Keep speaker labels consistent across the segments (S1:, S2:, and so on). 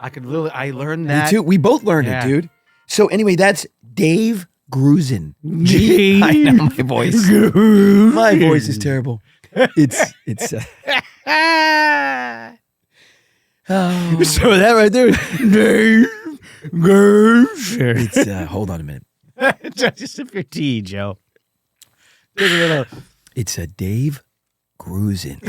S1: I learned that.
S2: Me too. We both learned it, dude. So anyway, that's Dave Grusin. I know my voice. My voice is terrible. It's
S1: So that right there is Dave Grusin.
S2: It's hold on a minute.
S1: Just sip your tea, Joe. Take a little.
S2: It's a Dave Grusin.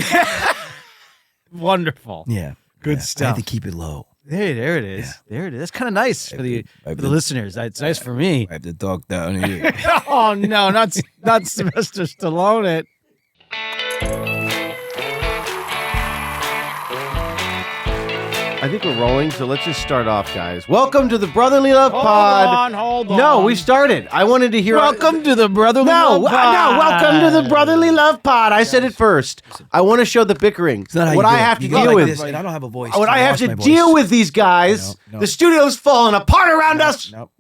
S1: Wonderful.
S2: Yeah.
S1: Good stuff.
S2: I have to keep it low.
S1: There it is. Yeah. There it is. That's kind of nice for the listeners. It's nice for me.
S2: I have to talk down here.
S1: Oh no, not Sylvester Stallone. It.
S3: I think we're rolling, so let's just start off, guys. Welcome to the Brotherly Love Pod.
S1: Hold on.
S3: No, we started. I wanted to hear.
S1: Welcome to the Brotherly Love Pod.
S3: No, welcome to the Brotherly Love Pod. I said it first. I want to show the bickering.
S2: What
S3: I have to deal with.
S2: This, and I don't have a voice.
S3: What I have to deal with these guys. The studio's falling apart around us.
S2: No.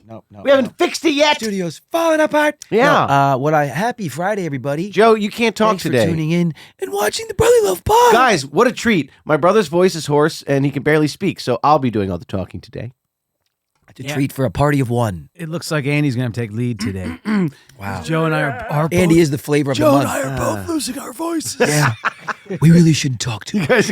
S3: We haven't fixed it yet.
S2: Studio's falling apart.
S3: Yeah.
S2: Happy Friday, everybody.
S3: Joe, you can't talk
S2: Thanks
S3: today.
S2: for tuning in and watching the Brotherly Love Pod.
S3: Guys, what a treat. My brother's voice is hoarse and he can barely speak, so I'll be doing all the talking today.
S2: It's a treat for a party of one.
S1: It looks like Andy's going to take lead today.
S2: Wow.
S1: Joe and I are both.
S2: Andy is the flavor of the month.
S1: Joe and I are both losing our voices.
S2: Yeah. We really shouldn't talk to
S3: You guys,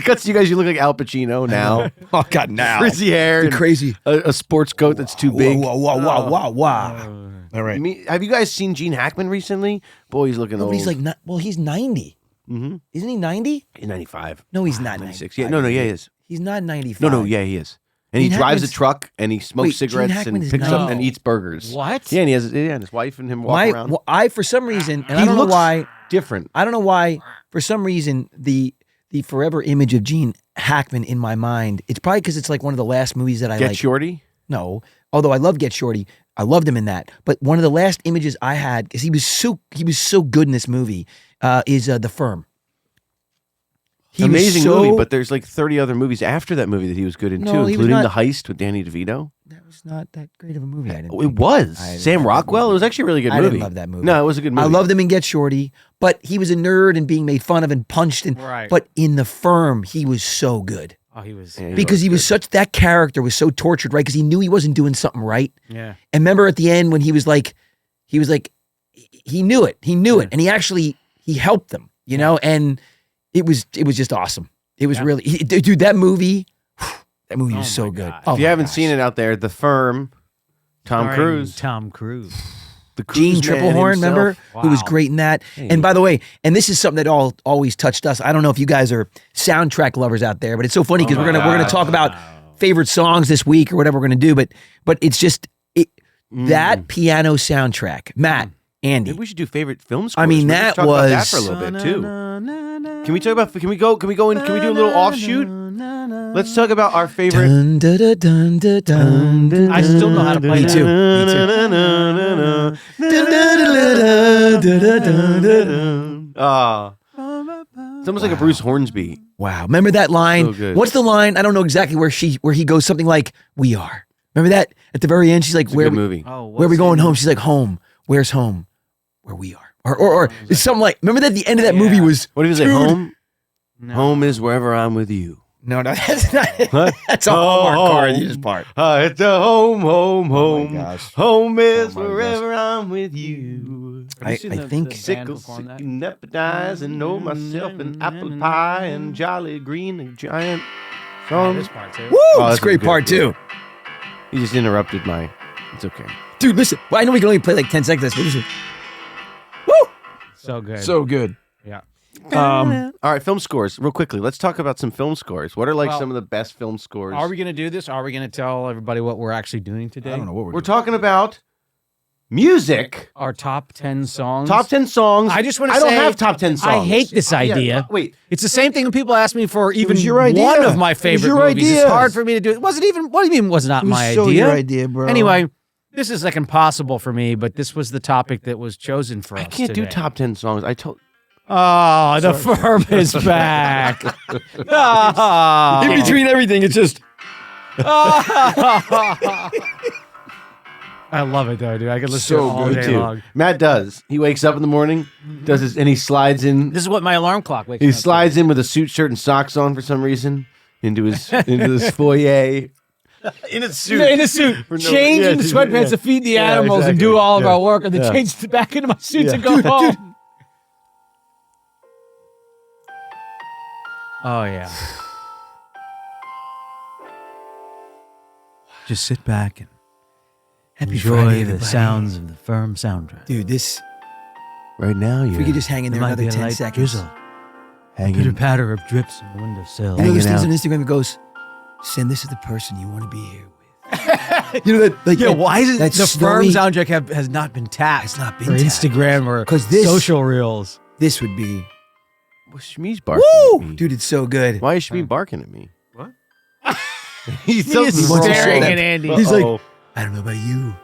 S3: you look like Al Pacino now.
S2: Oh, God, now.
S3: Frizzy hair.
S2: You're crazy.
S3: A sports coat that's too big.
S2: Wow. All right.
S3: Have you guys seen Gene Hackman recently? Boy, he's looking old.
S2: He's like, he's 90.
S3: Mm-hmm.
S2: Isn't he 90?
S3: He's 95.
S2: No, he's not
S3: 96.
S2: 95.
S3: Yeah, he is.
S2: He's not 95.
S3: No, yeah, he is. And he
S2: Gene
S3: drives a
S2: Hackman's-
S3: truck and he smokes
S2: Gene
S3: cigarettes
S2: Hackman
S3: and
S2: is
S3: picks
S2: 90.
S3: up and eats burgers.
S1: What?
S3: Yeah, and he has and his wife and him walk around.
S2: For some reason, and
S3: He
S2: I don't know
S3: looks
S2: why.
S3: different.
S2: I don't know why. For some reason, the forever image of Gene Hackman in my mind. It's probably because it's like one of the last movies that I
S3: Get
S2: like.
S3: Shorty?
S2: No, although I love Get Shorty, I loved him in that. But one of the last images I had, because he was so good in this movie, is The Firm. He was
S3: Amazing
S2: so-
S3: movie, but there's like 30 other movies after that movie that he was good in
S2: No,
S3: too,
S2: he was
S3: including
S2: not-
S3: The Heist with Danny DeVito.
S2: That was not that great of a movie. I didn't.
S3: It
S2: think.
S3: was.
S2: I didn't
S3: Sam
S2: love that
S3: Rockwell.
S2: movie.
S3: It was actually a really good
S2: I
S3: movie.
S2: didn't love that movie.
S3: No, it was a good movie.
S2: I loved him in Get Shorty, but he was a nerd and being made fun of and punched.
S1: Right.
S2: But in The Firm, he was so good.
S1: Oh, he was.
S3: Yeah,
S2: Because he was that character was so tortured, right? Because he knew he wasn't doing something right.
S1: Yeah.
S2: And remember at the end when he knew it. He knew it. And he helped them, and it was just awesome. It was really, dude, that movie was so good.
S1: God.
S2: Oh
S3: If you haven't seen it out there, The Firm, Tom Cruise.
S1: Tom Cruise.
S3: The Cruise
S2: Gene
S3: Man
S2: Triplehorn,
S3: himself.
S2: remember? Who was
S1: Wow.
S2: great in that. And by the way, and this is something that always touched us. I don't know if you guys are soundtrack lovers out there, but it's so funny because we're gonna talk about favorite songs this week or whatever we're gonna do. But it's just that piano soundtrack, Matt, Andy.
S3: Maybe we should do favorite film scores.
S2: I mean,
S3: We
S2: that
S3: should talk about that
S2: was-
S3: for a little bit too. Can we talk about? Can we do a little offshoot? Let's talk about our favorite.
S2: Dun, dun, dun, dun, dun, dun, dun,
S1: I still know how to play
S2: Me
S1: that.
S2: too.
S3: It's almost like a Bruce Hornsby.
S2: Wow. Remember that line?
S3: So good.
S2: What's the line? I don't know exactly where he goes something like, "We are." Remember that? At the very end, she's like,
S3: It's a
S2: "Where
S3: good
S2: we,
S3: movie.
S1: Oh,
S2: where are we going home?" She's like, "Home. Where's home? Where we are." Or it's something like, remember that the end of that movie was,
S3: What do you say?
S2: Dude.
S3: Home.
S1: No.
S3: Home is wherever I'm with you.
S2: no, that's not it.
S3: What?
S2: That's a Hallmark card. You just part.
S3: It's a home.
S2: gosh.
S3: Home is
S2: Oh my
S3: wherever I'm with you.
S2: I think
S3: Sickle, nepotize, and know myself an apple pie and jolly green and giant.
S1: This part too.
S2: Woo!
S3: Oh,
S2: It's
S3: that's
S2: a great
S3: good,
S2: part too.
S3: You just interrupted my. It's okay.
S2: Dude, listen. Well, I know we can only play like 10 seconds, but listen. Woo!
S1: So good.
S2: So good.
S1: Yeah.
S3: All right, film scores. Real quickly, let's talk about some film scores. What are
S1: Well,
S3: some of the best film scores?
S1: Are we going to do this? Are we going to tell everybody what we're actually doing today?
S2: I don't know what
S3: We're talking about music.
S1: Our top 10 songs.
S3: Top 10 songs.
S1: I just want to
S3: I
S1: say.
S3: don't have top 10 songs.
S1: I hate this idea.
S3: Wait.
S1: It's the same thing when people ask me for even
S3: was your idea.
S1: one of my
S3: It was
S1: favorite
S3: your
S1: movies.
S3: idea.
S1: It's hard for me to do it. It wasn't even, what do you mean was not my idea?
S2: bro.
S1: Anyway, this is like impossible for me, but this was the topic that was chosen for us
S3: I can't do
S1: today.
S3: top 10 songs. I told.
S1: Oh, the firm is back. Oh.
S2: In between everything, it's just.
S1: I love it though, dude. I could listen to it all day long.
S3: Matt does. He wakes up in the morning, does his, and he slides in.
S1: This is what my alarm clock wakes
S3: He
S1: up to.
S3: slides in with a suit, shirt, and socks on for some reason into his foyer. In a suit.
S4: In a suit, change into sweatpants to feed the animals and do all of our work, and then change back into my suit to go home.
S1: Oh yeah. Just sit back and enjoy
S2: Friday,
S1: the
S2: everybody.
S1: sounds of the firm soundtrack.
S2: Dude, this.
S3: Right now,
S2: If we could just hang in there
S1: There might be
S2: another
S1: a
S2: 10
S1: light
S2: seconds.
S1: drizzle,
S3: hanging.
S1: pitter patter of drips on the windowsill.
S2: You know those
S3: Hanging
S2: things
S3: out.
S2: on Instagram that goes, Sin, this is the person you want to be here with. You know that? Like,
S1: Yeah,
S2: that-
S1: why is it
S2: that
S1: the firm
S2: snowy-
S1: soundtrack has not been tapped?
S2: Has not been
S1: for
S2: tapped.
S1: Instagram or
S2: 'Cause this-
S1: social reels.
S2: This would be.
S3: Well, Shmee's barking at me.
S2: Dude, it's so good.
S3: Why is Shmee barking at me?
S1: What?
S3: He's
S2: He wants to show
S1: staring
S2: that-
S1: at Andy.
S2: He's like,
S3: Uh-oh.
S2: I don't know about you.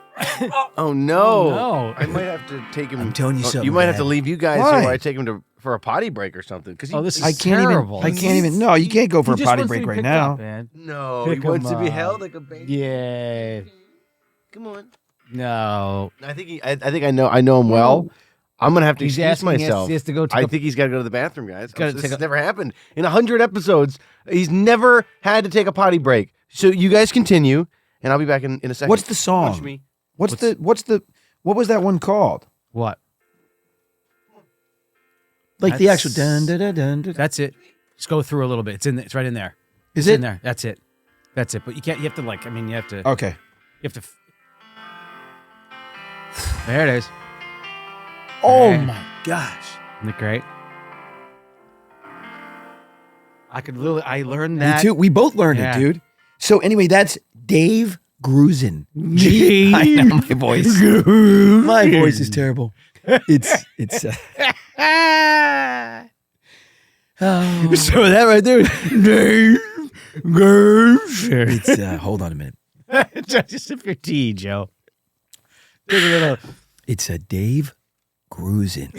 S3: Oh no!
S1: no.
S3: I might have to take him.
S2: I'm telling you something,
S3: You might have
S2: man.
S3: to leave you guys
S2: Why?
S3: so I take him for a potty break or something. Because
S1: Oh, this is
S2: I can't
S1: terrible.
S2: even. I can't even. No, you can't go for
S1: He
S2: a
S1: just
S2: potty
S1: wants to
S2: break
S1: be
S2: right
S1: picked
S2: now.
S1: up, man.
S3: No,
S1: Pick
S3: he wants
S1: him
S3: to be
S1: up.
S3: held like a baby.
S1: Yeah.
S3: Come on.
S1: No.
S3: I think I know him well. I'm gonna have to
S1: He's
S3: excuse
S1: asking us-
S3: myself.
S1: he has to go to
S3: I
S1: the-
S3: think he's got to go to the bathroom, guys.
S1: gotta
S3: This
S1: take
S3: has
S1: a-
S3: never happened in 100 episodes. He's never had to take a potty break. So you guys continue, and I'll be back in a second.
S2: What's the song?
S3: Watch me.
S2: What's the? What was that one called?
S1: What?
S2: Like the actual
S1: That's-
S2: dun dun dun dun.
S1: That's it. Just go through a little bit. It's in. It's right in there.
S2: Is
S1: It's
S2: it?
S1: in there? That's it. That's it. But you can't. You have to like. I mean, you have to.
S2: Okay.
S1: You have to. There it is.
S2: Oh
S1: Hey.
S2: my gosh.
S1: Isn't it great? I could literally. I learned
S2: Me
S1: that.
S2: too. We both learned
S1: Yeah.
S2: it, dude. So anyway, that's Dave Grusin.
S1: Dave
S2: I know my voice. My voice is terrible. It's oh.
S1: So that right there, Dave Gersh.
S2: It's hold on a minute.
S1: Just sip your tea, Joe. Take a little.
S2: It's a Dave Grusin.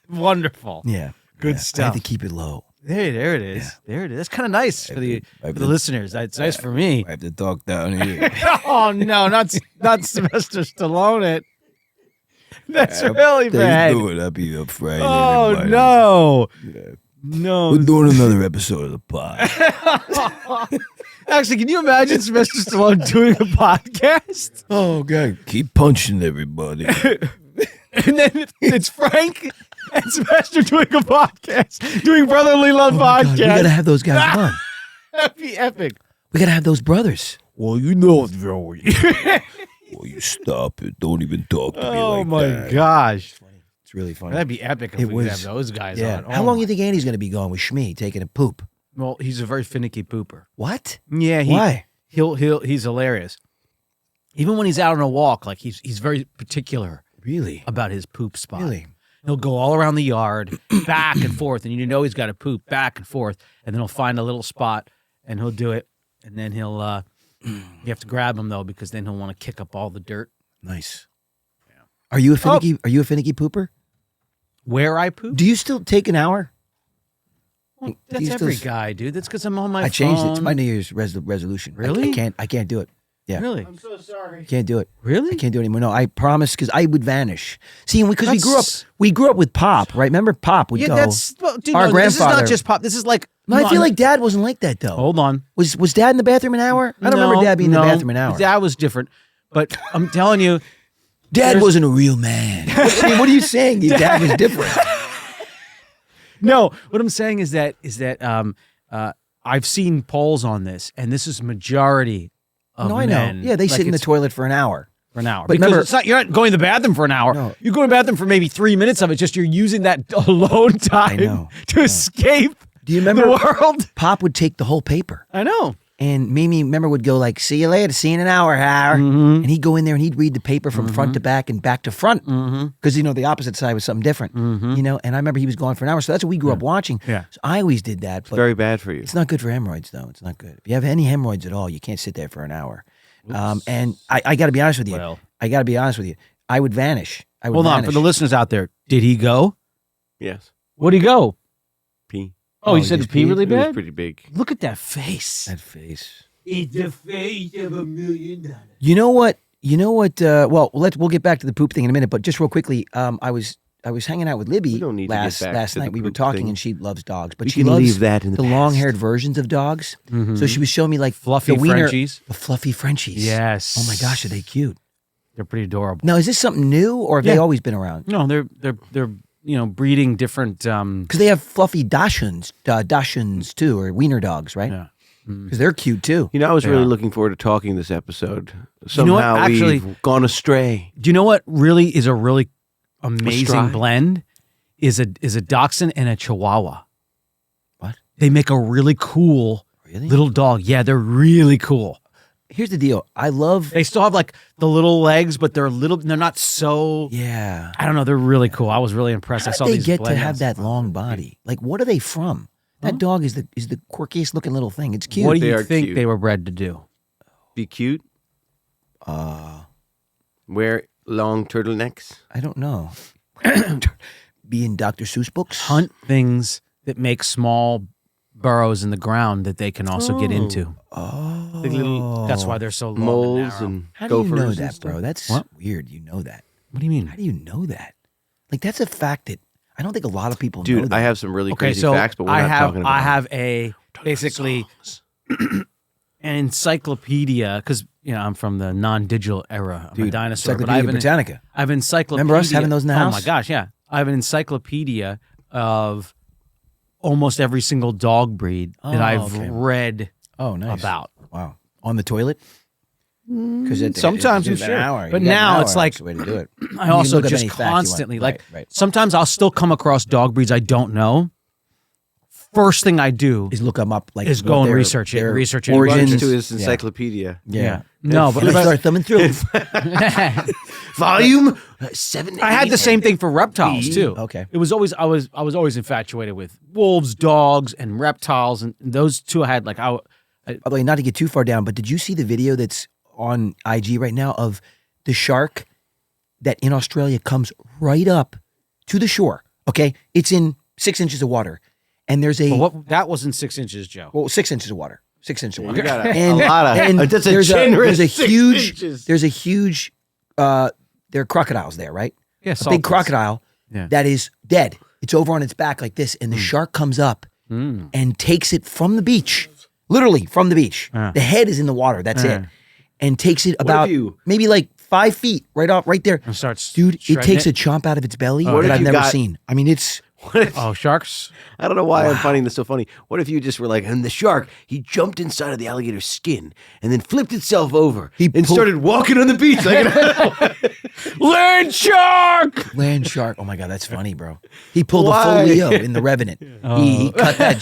S1: Wonderful.
S2: Yeah.
S1: Good
S2: I
S1: stuff.
S2: had to keep it low.
S1: There it is.
S2: Yeah.
S1: There it is. That's kind of nice for the
S2: I have
S1: for the listeners. It's nice for me.
S2: I have to talk down here.
S1: Oh no, not Sylvester Stallone. It. That's really bad.
S2: I'll be up Friday.
S1: Oh no,
S2: Yeah.
S1: no.
S2: doing another episode of the pod.
S1: Actually, can you imagine Sylvester Stallone doing a podcast?
S2: Oh god, keep punching everybody.
S1: And then it's Frank and Sylvester doing a podcast, doing Brotherly Love podcast.
S2: We gotta have those guys on.
S1: That'd be epic.
S2: We gotta have those brothers.
S1: Well, you know it's Joey.
S2: Well, you stop it. Don't even talk to me
S1: Oh
S2: like
S1: my
S2: that.
S1: gosh,
S2: It's really funny.
S1: that'd be epic if
S2: It
S1: we could
S2: was-
S1: have those guys
S2: Yeah.
S1: on.
S2: How long do you think Andy's gonna be gone with Shmee taking a poop?
S1: Well, he's a very finicky pooper.
S2: What?
S1: Yeah,
S2: Why?
S1: he's hilarious. Even when he's out on a walk, like he's very particular
S2: Really?
S1: about his poop spot.
S2: Really?
S1: He'll go all around the yard, back and forth, and you know he's got to poop back and forth, and then he'll find a little spot and he'll do it, and then he'll you have to grab him though because then he'll want to kick up all the dirt.
S2: Nice. Are you a finicky? Are you a finicky pooper?
S1: Where I poop?
S2: Do you still take an hour?
S1: Well,
S2: do
S1: that's
S2: you
S1: every
S2: still-
S1: guy, dude. That's because I'm on my
S2: I changed it. It's
S1: phone.
S2: my New Year's resolution.
S1: Really?
S2: I can't do it. Yeah.
S1: Really?
S3: I'm so sorry.
S2: Can't do it.
S1: Really?
S2: I can't do it anymore. No, I promise because I would vanish. See, because
S1: That's-
S2: we grew up with Pop, right? Remember Pop would
S1: Yeah,
S2: go.
S1: that's well, dude,
S2: Our
S1: no, this is
S2: grandfather-
S1: not just pop. This is like
S2: no, I
S1: no,
S2: feel
S1: I'm-
S2: like Dad wasn't like that though.
S1: Hold on.
S2: Was Dad in the bathroom an hour? I don't remember Dad being in the bathroom an hour.
S1: That was different. But I'm telling you,
S2: Dad
S1: there's-
S2: wasn't a real man. I mean, what are you saying? Your dad was different.
S1: no. What I'm saying is that I've seen polls on this, and this is majority of
S2: No, I know.
S1: men.
S2: Yeah, they
S1: Like
S2: sit in the
S1: it's
S2: toilet for an hour.
S1: for an hour.
S2: But
S1: Because
S2: remember-
S1: it's not, you're not going to the bathroom for an hour.
S2: No.
S1: You're going to the bathroom for maybe 3 minutes of it. Just you're using that alone time
S2: know.
S1: to escape
S2: Do you
S1: the
S2: remember
S1: world.
S2: Pop would take the whole paper?
S1: I know.
S2: And Mimi, remember, would go like, "See you later, see you in an hour, Howard."
S1: Mm-hmm.
S2: And he'd go in there and he'd read the paper from front to back and back to front because the opposite side was something different. And I remember he was gone for an hour, so that's what we grew up watching.
S1: Yeah.
S2: So I always did that, but
S3: Very bad for you.
S2: it's not good for hemorrhoids, though. It's not good. If you have any hemorrhoids at all, you can't sit there for an hour. And I got to be honest with you.
S1: Well.
S2: I got to be honest with you. I would vanish. I would
S1: Hold on.
S2: vanish.
S1: For the listeners out there, did he go?
S3: Yes.
S1: Where'd he go?
S3: Pee.
S1: Oh,
S2: Oh,
S1: you
S2: he
S1: said
S2: just
S1: to pee
S2: peed?
S1: really
S3: It was
S1: bad?
S3: pretty big.
S1: Look at that face.
S2: That face.
S1: It's the face of $1 million.
S2: You know what? Well, we'll get back to the poop thing in a minute. But just real quickly, I was I was hanging out with Libby
S3: don't need to get
S2: last
S3: back to
S2: night.
S3: the
S2: We were
S3: poop
S2: talking,
S3: thing.
S2: and she loves dogs, but
S3: We
S2: she
S3: can
S2: loves
S3: leave that in the past.
S2: long-haired versions of dogs. So she was showing me like
S1: Fluffy
S2: the wiener,
S1: Frenchies.
S2: the fluffy Frenchies.
S1: Yes.
S2: Oh my gosh, are they cute?
S1: They're pretty adorable.
S2: Now, is this something new, or have they always been around?
S1: No, they're breeding different.
S2: Because they have fluffy Dachshunds too, or wiener dogs, right?
S1: Yeah.
S2: Because they're cute too.
S3: You know, I was really
S1: Yeah.
S3: looking forward to talking this episode.
S1: You know what?
S3: Somehow
S1: Actually-
S3: we've gone astray.
S1: Do you know what really is a really amazing
S3: stride?
S1: blend? Is a Dachshund and a Chihuahua.
S2: What?
S1: They make a really cool
S2: Really?
S1: little dog. Yeah, they're really cool.
S2: Here's the deal. I love.
S1: They still have like the little legs, but they're not so.
S2: Yeah.
S1: I don't know. They're really cool. I was really impressed. I
S2: How
S1: saw
S2: did they
S1: these
S2: get to
S1: blend
S2: have
S1: ones.
S2: that long body? Like, what are they from? That dog is the quirkiest looking little thing. It's cute.
S1: What do
S3: They
S1: you
S3: are
S1: think
S3: cute.
S1: they were bred to do?
S3: Be cute. Wear long turtlenecks.
S2: I don't know. Be in Dr. Seuss books.
S1: Hunt things that make small burrows in the ground that they can also get into.
S2: Oh.
S3: Like little
S1: That's why they're so long
S3: moles
S1: narrow.
S3: and
S2: How do you
S3: gophers
S2: know
S3: and
S2: that,
S3: stuff.
S2: bro? That's
S1: What?
S2: weird. You know that.
S1: What do you mean?
S2: How do you know that? Like, that's a fact that I don't think a lot of people know
S3: Dude,
S2: that.
S3: I have some really
S1: Okay,
S3: crazy
S1: so
S3: facts, but we're
S1: I
S3: not
S1: have
S3: talking about
S1: I
S3: them.
S1: have a basically an encyclopedia because I'm from the non-digital era. I'm a dinosaur, but I have
S2: Encyclopedia
S1: an
S2: Britannica.
S1: I have an encyclopedia.
S2: Remember us having those in the
S1: Oh
S2: house?
S1: my gosh, yeah. I have an encyclopedia of almost every single dog breed that
S2: Oh,
S1: I've
S2: okay.
S1: read
S2: Oh, nice.
S1: about.
S2: Wow. On the toilet? Because
S1: sometimes I'm sure. But now it's like-
S2: the way to do it.
S1: I also
S2: look up
S1: just
S2: any fact you want.
S1: constantly like
S2: Right.
S1: sometimes I'll still come across dog breeds I don't know. First thing I do
S2: Is look them up. Like
S1: is
S2: what
S1: go and
S2: their-
S1: research it,
S2: their
S1: research it.
S3: Runs
S2: origins.
S3: to his
S2: Yeah.
S3: encyclopedia.
S2: Yeah.
S1: no, but
S2: And I start thumbing through.
S3: Volume 7.
S1: I had the same thing for reptiles too.
S2: Okay.
S1: It was always I was always infatuated with wolves, dogs, and reptiles, and those two I had like
S2: By the way, not to get too far down, but did you see the video that's on IG right now of the shark that in Australia comes right up to the shore? Okay, it's in 6 inches of water, and there's a
S1: that wasn't 6 inches, Joe.
S2: 6 inches of water. 6 inches of water.
S3: You got a
S2: And-
S3: lot of.
S2: and
S3: That's a
S2: there's
S3: generous
S2: there's a
S3: 6
S2: huge
S3: inches.
S2: there's a huge there are crocodiles there, right?
S1: Yeah,
S2: A big crocodile
S1: Yeah.
S2: that is dead. It's over on its back like this, and the shark comes up and takes it from the beach, literally from the beach. The head is in the water. That's it, and takes it about
S3: you-
S2: maybe like 5 feet right there.
S1: And starts
S2: Dude, it
S1: shredding
S2: takes
S1: it.
S2: a chomp out of its belly
S3: What
S2: that
S3: if
S2: I've
S3: you
S2: never
S3: got-
S2: seen. I mean, it's
S1: Oh, sharks.
S3: I don't know why I'm finding this so funny. What if you just were like, and the shark, he jumped inside of the alligator's skin and then flipped itself over and
S2: pulled-
S3: started walking on the beach like
S1: Land shark.
S2: land shark. Oh my god, that's funny, bro. He pulled a
S3: Why?
S2: full Leo in The Revenant. He cut that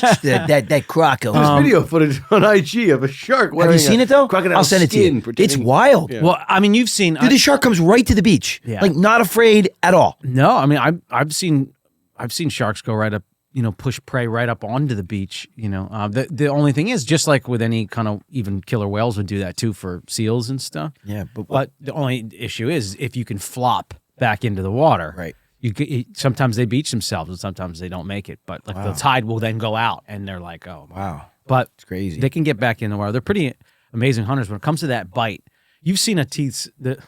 S2: croco.
S3: There's video footage on IG of a shark.
S2: Have
S3: wearing
S2: you seen
S3: a
S2: it though?
S3: crocodile
S2: I'll send it to
S3: skin,
S2: you.
S3: pretending-
S2: It's wild.
S1: Well, I mean, you've seen.
S2: Dude, the shark comes right to the beach.
S1: Yeah.
S2: Like not afraid at all.
S1: No, I mean, I've seen sharks go right up, push prey right up onto the beach. The only thing is, just like with any kind of even killer whales would do that too for seals and stuff.
S2: Yeah,
S1: But the only issue is if you can flop back into the water.
S2: Right.
S1: Sometimes they beach themselves and sometimes they don't make it. But like the tide will then go out and they're like, oh.
S2: wow.
S1: But
S2: It's crazy.
S1: they can get back in the water. They're pretty amazing hunters when it comes to that bite. You've seen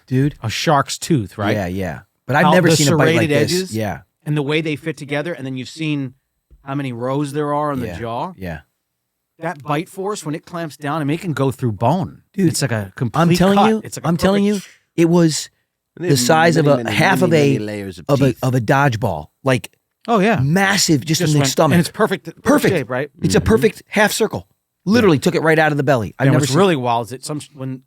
S2: Dude.
S1: a shark's tooth, right?
S2: Yeah. But I've
S1: How
S2: never
S1: the
S2: seen a bite like
S1: serrated
S2: this.
S1: edges?
S2: Yeah.
S1: And the way they fit together, and then you've seen how many rows there are on the jaw.
S2: Yeah.
S1: That bite force, when it clamps down, I mean, it can go through bone.
S2: Dude,
S1: it's like a complete
S2: I'm telling
S1: cut.
S2: you,
S1: It's like a
S2: I'm telling you,
S1: perfect-
S2: it was
S3: And they
S2: the
S3: have
S2: size of
S3: many,
S2: a
S3: many,
S2: half
S3: many,
S2: of
S3: many layers of
S2: a
S3: teeth.
S2: dodgeball. Like
S1: Oh, yeah.
S2: massive just in the
S1: went-
S2: stomach.
S1: And it's perfect
S2: Perfect.
S1: shape, right?
S2: It's a perfect half circle. Literally took it right out of the belly. I've
S1: And
S2: never
S1: what's
S2: seen
S1: really wild is that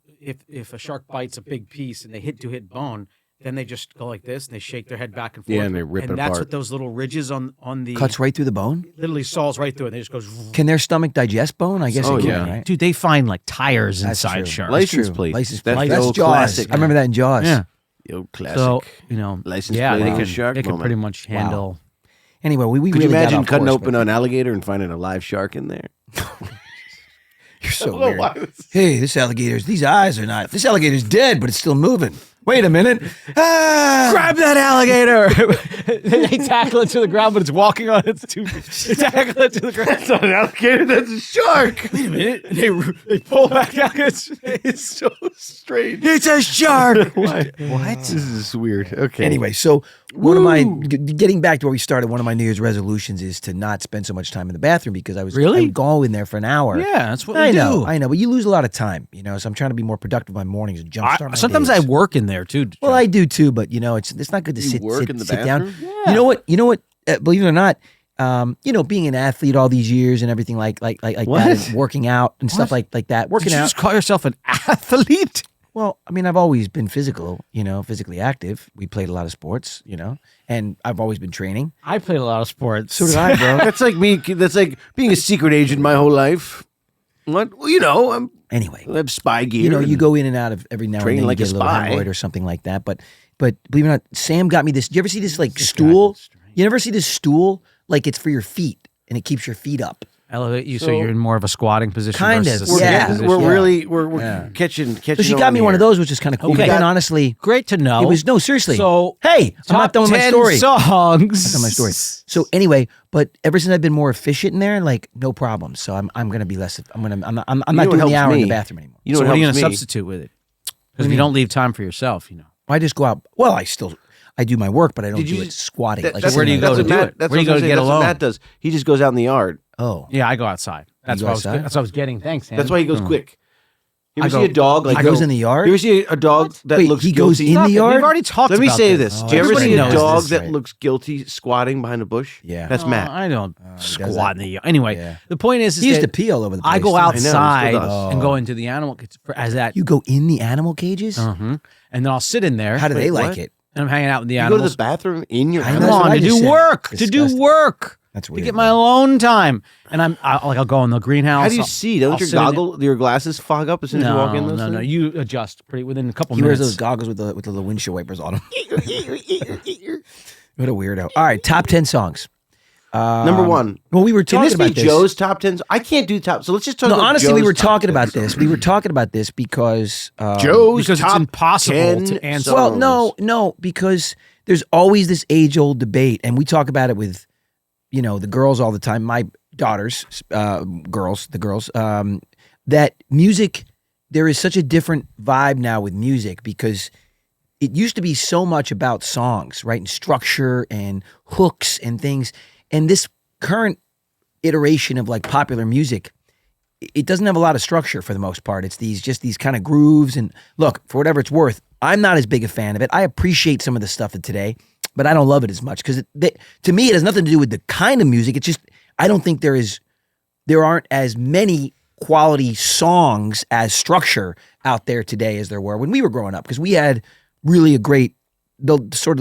S1: if a shark bites a big piece and they hit bone, then they just go like this and they shake their head back and forth.
S3: Yeah, and they rip it
S1: And that's
S3: apart.
S1: what those little ridges on the
S2: cuts right through the bone.
S1: literally saws right through it. And it just goes.
S2: Can their stomach digest bone? I guess
S3: Oh,
S2: it can,
S3: yeah.
S2: right?
S1: Dude, they find like tires
S2: That's
S1: inside
S2: true.
S1: sharks.
S3: License
S2: True.
S3: plate.
S2: License
S3: That's
S2: plate.
S3: the
S2: That's
S3: old
S2: Jaws.
S3: classic.
S2: I remember that in Jaws.
S1: Yeah.
S3: The old classic.
S1: So
S3: License
S1: yeah,
S3: plate
S1: they
S3: on
S1: could,
S3: shark
S1: they could
S3: moment.
S1: pretty much handle.
S2: Anyway, we
S3: Could
S2: really
S3: you
S2: got
S3: imagine
S2: off
S3: cutting
S2: course,
S3: open
S2: but
S3: an alligator and finding a live shark in there?
S2: You're so weird. Hey, this alligator's dead, but it's still moving. Wait a minute. Ah!
S1: Grab that alligator! They tackle it to the ground, but it's walking on its two feet. They tackle it to the ground.
S3: That's not an alligator. That's a shark.
S1: Wait a minute. And they pull back down.
S3: It's so strange.
S1: It's a shark!
S3: Why? What? This is weird. Okay.
S2: Anyway, so one of my getting back to where we started. One of my New Year's resolutions is to not spend so much time in the bathroom because I would go in there for an hour.
S1: Yeah, that's what
S2: I
S1: we
S2: know,
S1: do.
S2: I know, but you lose a lot of time, So I'm trying to be more productive in my mornings and jumpstart my
S1: Sometimes
S2: days.
S1: I work in there too.
S2: Well, I do too, but it's not good to sit
S3: in the
S2: down.
S3: bathroom?
S2: You know what? Believe it or not, being an athlete all these years and everything like that, and working out and stuff like that. Working
S1: Did you
S2: out.
S1: just call yourself an athlete?
S2: Well, I mean, I've always been physically active. We played a lot of sports, and I've always been training.
S1: I played a lot of sports.
S2: So did I, bro.
S3: That's like me. That's like being a secret agent my whole life. What? Well,
S2: Anyway,
S3: I have spy gear.
S2: you go in and out of every now and
S3: train
S2: then you
S3: like
S2: get
S3: a
S2: a little
S3: spy.
S2: hemorrhoid or something like that. But believe it or not, Sam got me this. Do you ever see this like stool? You never see this stool? Like it's for your feet and it keeps your feet up.
S1: Elevate you so you're in more of a squatting position.
S2: Kind
S1: versus
S2: of,
S1: a
S3: We're
S1: sitting
S2: yeah.
S1: position.
S3: we're catching.
S2: So she got me one of those, which is kind of cool.
S1: Okay.
S2: And honestly,
S1: Great to know.
S2: it was seriously.
S1: So,
S2: hey, I'm not done with my
S1: top 10
S2: story.
S1: songs.
S2: Not my story. So anyway, but ever since I've been more efficient in there, like no problem. So I'm gonna be less. I'm not
S3: what
S2: doing the
S3: helps
S2: hour in the
S3: me?
S2: bathroom anymore.
S3: You know
S1: So what are you going
S3: helps
S1: to
S3: me?
S1: substitute with it? Because you don't leave time for yourself,
S2: I just go out. Well, I do my work, but I don't
S3: Did you
S2: do it
S3: just-
S2: squatting.
S3: That-
S2: like
S3: that's
S1: where do you
S3: that's
S1: go to
S3: what
S1: do
S3: Matt-
S1: it?
S3: That's
S1: Where do you
S3: what
S1: go
S3: I'm
S1: to
S3: saying.
S1: get
S3: That's what
S1: alone?
S3: Matt does. He just goes out in the yard.
S2: Oh,
S1: Yeah, I go outside. That's
S2: go
S1: what I was.
S2: outside?
S1: That's what I was getting. Thanks, Sam.
S3: That's why he goes quick. You
S1: I
S3: ever
S1: go-
S3: see a dog like
S2: he goes in the yard.
S3: You ever see a dog that
S2: Wait,
S3: looks
S2: he goes
S3: guilty?
S2: in the
S1: We've
S2: yard.
S1: already talked
S3: Let me
S1: about
S3: say
S1: this.
S3: this. Do you ever
S1: Everybody
S3: see a
S1: knows
S3: dog
S2: this,
S3: that
S2: right?
S3: looks guilty squatting behind a bush?
S2: Yeah.
S3: That's Matt.
S1: I don't
S2: he does
S1: squat in the yard. Anyway,
S2: Yeah.
S1: the point is
S2: He used to
S1: that
S2: pee all over the place.
S1: I go
S2: too.
S1: outside
S3: does.
S1: and go into the animal as that.
S2: You go in the animal cages.
S1: And then I'll sit in there.
S2: How do they
S3: Wait,
S2: like
S3: what?
S2: it?
S1: And I'm hanging out with the
S3: You go to
S1: animals.
S3: the bathroom in your
S2: I know.
S3: house?
S2: That's
S1: Come
S2: what
S1: on,
S2: I
S1: to
S2: just
S1: do
S2: said.
S1: work. To do
S2: Disgusting.
S1: work.
S2: That's
S1: To
S2: weird.
S1: get my alone time. And I'll go in the greenhouse.
S3: How do you
S1: I'll-
S3: see? Don't
S1: I'll
S3: your
S1: sit in
S3: your glasses fog up as soon as you walk in? Those
S1: no.
S3: things?
S1: You adjust pretty within a couple
S2: He wears
S1: minutes.
S2: those goggles with the little windshield wipers on them. What a weirdo! All right, top 10 songs.
S3: Number one.
S2: Well, we were
S3: Can
S2: talking
S3: this be
S2: about this.
S3: Joe's top 10? I can't do top. So let's just talk
S2: No,
S3: about
S2: honestly, we
S3: Joe's
S2: were
S3: top
S2: talking
S3: 10
S2: about
S3: songs.
S2: this. We were talking about this because
S3: Joe's
S1: because it's
S3: top
S1: impossible
S3: 10
S1: to answer.
S3: songs.
S2: Well, no, because there's always this age-old debate, and we talk about it with, the girls all the time. My daughters, girls, that music. There is such a different vibe now with music because it used to be so much about songs, right, and structure and hooks and things, and this current iteration of like popular music, it doesn't have a lot of structure for the most part. It's these kind of grooves. And look, for whatever it's worth, I'm not as big a fan of it. I appreciate some of the stuff of today, but I don't love it as much because to me, it has nothing to do with the kind of music. It's just, I don't think there aren't as many quality songs as structure out there today as there were when we were growing up, because we had really a great, the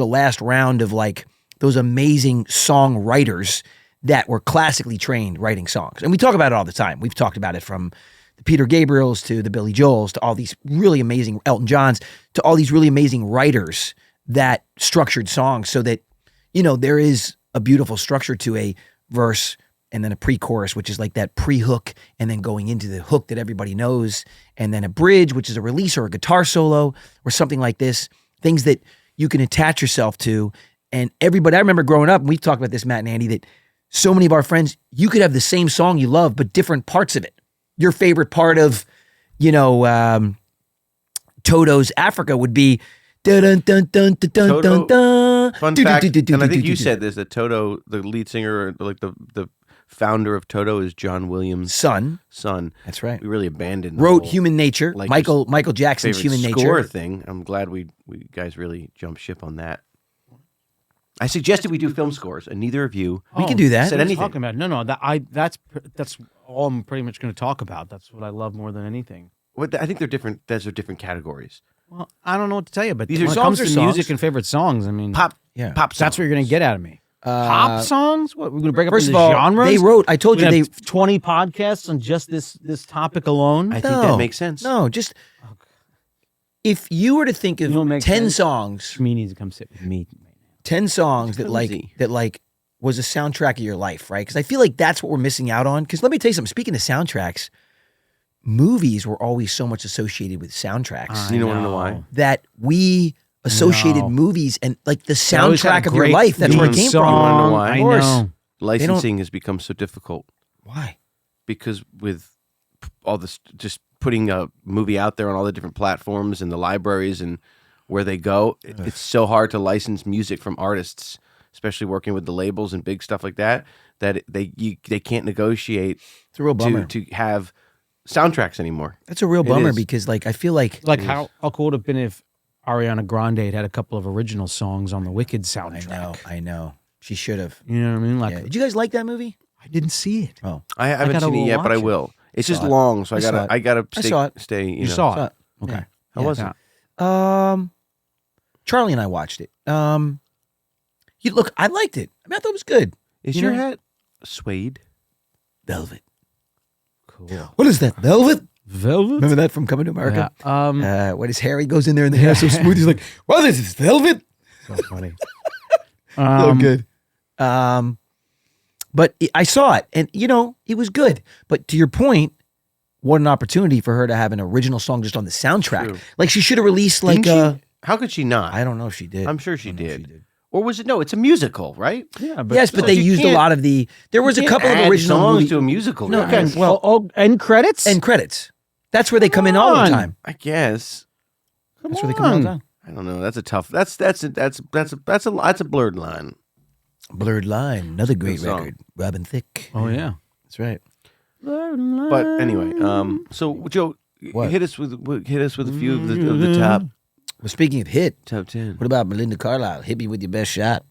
S2: last round of like those amazing songwriters that were classically trained writing songs. And we talk about it all the time. We've talked about it from the Peter Gabriels to the Billy Joels to all these really amazing Elton Johns to all these really amazing writers that structured songs so that, there is a beautiful structure to a verse and then a pre-chorus, which is like that pre-hook and then going into the hook that everybody knows, and then a bridge, which is a release or a guitar solo or something like this, things that you can attach yourself to. And everybody, I remember growing up, and we've talked about this, Matt and Andy, that so many of our friends, you could have the same song you love, but different parts of it. Your favorite part of, Toto's Africa would be dun dun dun dun dun dun dun dun.
S3: Fun fact, and I think you said this, that Toto, the lead singer, or like the founder of Toto, is John Williams'
S2: Son.
S3: That's
S2: right.
S3: We really abandoned the
S2: Wrote
S3: whole
S2: Human Nature,
S3: like
S2: Michael Jackson's
S3: favorite
S2: Human
S3: score
S2: Nature.
S3: thing. I'm glad we guys really jumped ship on that. I suggested we do film scores, and neither of you
S2: We can do that.
S3: said anything.
S1: Talking about no. That's all I'm pretty much going to talk about. That's what I love more than anything.
S3: I think they're different. Those are different categories.
S1: Well, I don't know what to tell you, but
S3: These
S1: when
S3: are
S1: it
S3: songs
S1: comes
S3: or
S1: to
S3: songs?
S1: music and favorite songs, I mean,
S3: Pop
S1: that's what you're going to get out of me. Pop songs? What, we're going to break up
S2: First
S1: into
S2: of all,
S1: genres?
S2: they wrote, I told
S1: We're
S2: you
S1: gonna have 20 podcasts on just this topic alone.
S3: I think that makes sense.
S2: No, just if you were to think of
S1: You know what makes
S2: 10
S1: sense?
S2: songs,
S1: Me needs to come sit with me.
S2: 10 songs that
S3: cozy.
S2: was a soundtrack of your life, right? Because I feel like that's what we're missing out on. Because let me tell you something. Speaking of soundtracks, movies were always so much associated with soundtracks
S3: You don't want to know why?
S2: that we associated
S1: No.
S2: movies and like the
S1: They always had
S2: soundtrack
S1: a
S2: of your
S1: great
S2: life. That's where it
S1: theme
S2: came
S1: song.
S2: from.
S3: You wanna know why?
S1: I
S2: Of course.
S1: know.
S3: Licensing has become so difficult
S2: Why?
S3: because with all this, just putting a movie out there on all the different platforms and the libraries and where they go. It's so hard to license music from artists, especially working with the labels and big stuff like that. That they can't negotiate.
S2: It's a real bummer
S3: to have soundtracks anymore.
S2: That's a real bummer
S3: is.
S2: because like I feel like
S1: how cool would it have been if Ariana Grande had a couple of original songs on the Wicked soundtrack.
S2: I know. She should have.
S1: You know what I mean? Like,
S2: Yeah. Did you guys like that movie?
S1: I didn't see it.
S2: Oh,
S3: I haven't
S1: gotta
S3: seen it yet, but I
S1: watch it.
S3: will. It's just
S2: Saw it.
S3: long, so
S2: I saw it.
S3: I gotta
S2: I saw it.
S3: stay.
S1: You
S3: know.
S1: saw
S2: saw
S1: it.
S2: it.
S1: Okay.
S3: How was it?
S2: Charlie and I watched it. Look, I liked it. I mean, I thought it was good.
S3: Is
S2: You
S3: your
S2: know?
S3: hat suede?
S2: Velvet.
S1: Cool.
S2: What is that? Velvet?
S1: Velvet?
S2: Remember that from Coming to America?
S1: Yeah.
S2: When his Harry goes in there and the hair's so smooth, he's like, "What is this? Velvet?"
S1: So funny.
S2: So good. But I saw it, and it was good. But to your point, what an opportunity for her to have an original song just on the soundtrack.
S3: True.
S2: Like she should have released like
S3: Didn't she? How could she not?
S2: I don't know if she did.
S3: I'm sure she
S2: I don't know if
S3: did. Or was it? No, it's a musical, right?
S1: Yeah, but
S2: Yes, but
S3: so
S2: they
S3: you
S2: used a
S3: can't-
S2: lot of the. There was a
S3: You
S2: couple
S3: can't
S2: of
S3: add
S2: original
S3: songs
S2: movie,
S3: to a musical.
S2: No,
S3: guys.
S1: well, end credits?
S2: and credits. That's where they come in all the
S1: on.
S2: time.
S3: I guess.
S2: That's where they come in all the time.
S3: I don't know. That's a tough. That's a blurred line.
S2: Blurred Line, another great
S3: Good song.
S2: record. Robin Thicke.
S1: Oh, yeah.
S2: That's right.
S3: But anyway, so Joe,
S2: What?
S3: hit us with a few of the top
S2: Well, speaking of hit,
S3: 10.
S2: what about Belinda Carlisle? Hit me with your best shot.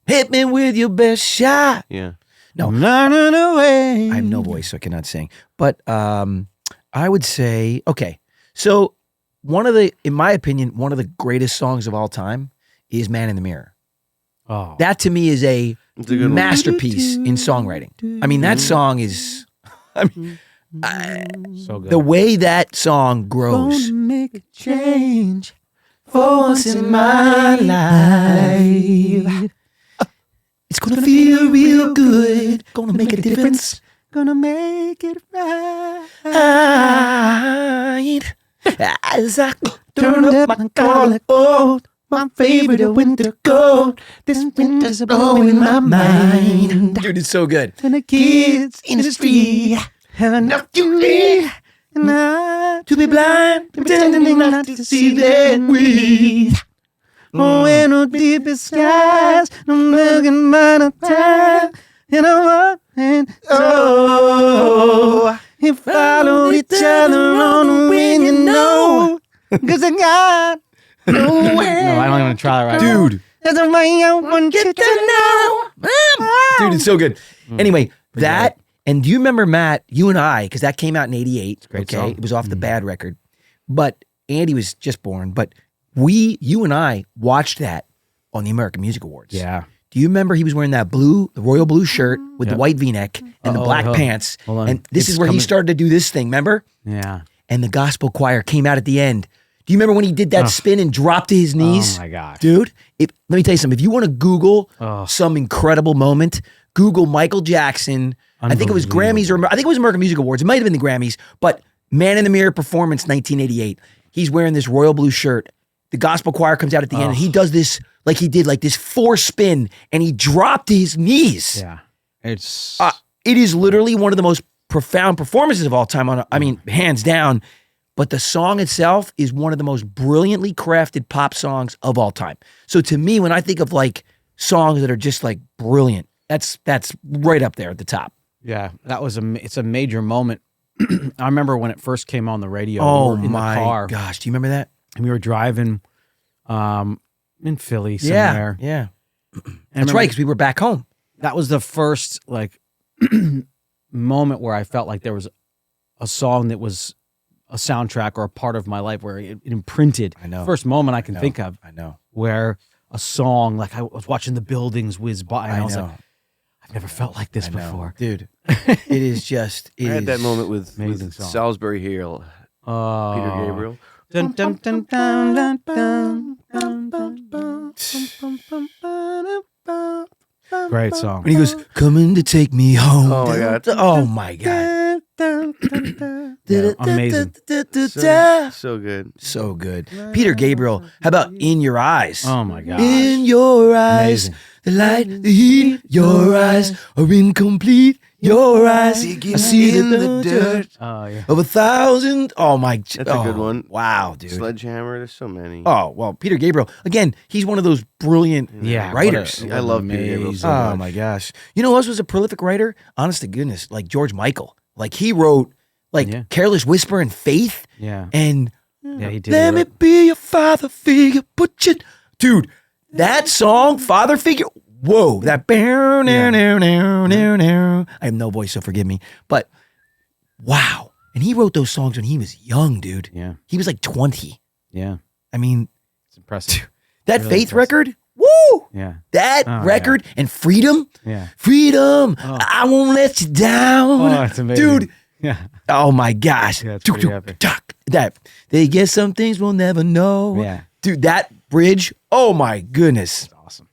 S2: Hit me with your best shot.
S3: Yeah.
S2: No.
S1: Running away.
S2: I have no voice, so I cannot sing. But I would say, okay, so in my opinion, one of the greatest songs of all time is Man in the Mirror.
S1: Oh.
S2: That to me is a
S3: It's a good one.
S2: masterpiece in songwriting. I mean, that song is,
S1: So good.
S2: the way that song grows.
S1: Make a change
S2: For once in my life, it's gonna feel real good. Gonna make a difference.
S1: Gonna make it right.
S2: As I turn up my collar, oh, my favorite winter coat. This winter's blowing my mind. Dude, it's so good.
S1: And the kids in the street have enough to read. And I
S2: To be blind, pretending not to see their weed.
S1: Oh, in the deepest skies, I'm looking by the time. And we follow each other on the wind, you know. Cause I got nowhere. No, I don't even try right now.
S2: Dude.
S1: That's the way I want you to know.
S2: Dude, it's so good. Anyway, that, and do you remember, Matt, you and I, because that came out in 88.
S1: great
S2: Okay.
S1: song.
S2: It was off the Bad record. But Andy was just born. But you and I watched that on the American Music Awards.
S1: Yeah.
S2: Do you remember he was wearing that the royal blue shirt with the white V-neck and the black pants?
S1: Hold on.
S2: And this
S1: It's
S2: is where he
S1: coming.
S2: started to do this thing, remember?
S1: Yeah.
S2: And the gospel choir came out at the end. Do you remember when he did that spin and dropped to his knees?
S1: Oh my gosh.
S2: Dude, let me tell you something. If you want to Google
S1: Oh.
S2: some incredible moment, Google Michael Jackson. I think it was Grammys or I think it was American Music Awards. It might have been the Grammys, but Man in the Mirror performance 1988. He's wearing this royal blue shirt. The gospel choir comes out at the end and he does this like he did like this 4 spin and he dropped to his knees.
S1: Yeah. It's
S2: It is literally one of the most profound performances of all time I mean, hands down. But the song itself is one of the most brilliantly crafted pop songs of all time. So to me, when I think of like songs that are just like brilliant, that's right up there at the top.
S1: yeah. That was it's a major moment. I remember when it first came on the radio.
S2: Oh
S1: we were in
S2: my
S1: the car,
S2: gosh, do you remember that?
S1: and we were driving in Philly somewhere.
S2: Yeah.
S1: And I
S2: That's
S1: remember
S2: right, because we were back home.
S1: That was the first like moment where I felt like there was a song that was a soundtrack or a part of my life where it imprinted.
S2: I know.
S1: First moment I can think of
S2: I know.
S1: where a song, like I was watching the buildings whiz by and I was
S2: know.
S1: like, I've never felt like this
S2: I know.
S1: before.
S2: Dude, it is just,
S3: I had that moment with
S1: Amazing song.
S3: Salisbury Hill, Peter Gabriel.
S1: Dun, dun, dun, dun, dun, dun, dun, dun, dun, dun, dun, dun, dun. Great song.
S2: when he goes, coming to take me home.
S3: Oh my God.
S2: Oh my God.
S1: Yeah, amazing.
S3: So good.
S2: So good. Peter Gabriel, how about In Your Eyes?
S1: Oh my gosh.
S2: In your eyes,
S1: Amazing.
S2: the light, the heat. Your eyes are incomplete. Your eyes, I see
S3: in
S2: the
S3: the dirt.
S1: Oh yeah.
S2: of 1,000. Oh my!
S3: That's a good one.
S2: Wow, dude.
S3: Sledgehammer. There's so many.
S2: Oh well, Peter Gabriel again. He's one of those brilliant
S1: Yeah,
S2: writers.
S3: I love Peter Gabriel so
S2: Oh
S3: much.
S2: my gosh! You know who else was a prolific writer? Honest to goodness, like George Michael. Like he wrote like
S1: Yeah.
S2: "Careless Whisper" and "Faith"
S1: Yeah.
S2: and
S1: Yeah, he did.
S2: "Let me be your father figure." Put you, dude. That song, "Father Figure." Whoa, that. I have no voice, so forgive me. But wow, and he wrote those songs when he was young, dude.
S1: Yeah.
S2: He was like 20.
S1: Yeah.
S2: I mean,
S1: It's impressive.
S2: that
S1: Really
S2: Faith
S1: impressive.
S2: record. Woo!
S1: Yeah.
S2: That
S1: Oh,
S2: record and Freedom.
S1: Yeah.
S2: Freedom. I won't let you down.
S1: Oh, it's amazing.
S2: Dude.
S1: Yeah.
S2: Oh my gosh.
S1: Yeah, it's pretty epic.
S2: That they get some things we'll never know.
S1: Yeah.
S2: Dude, that bridge. Oh my goodness.
S1: It's awesome.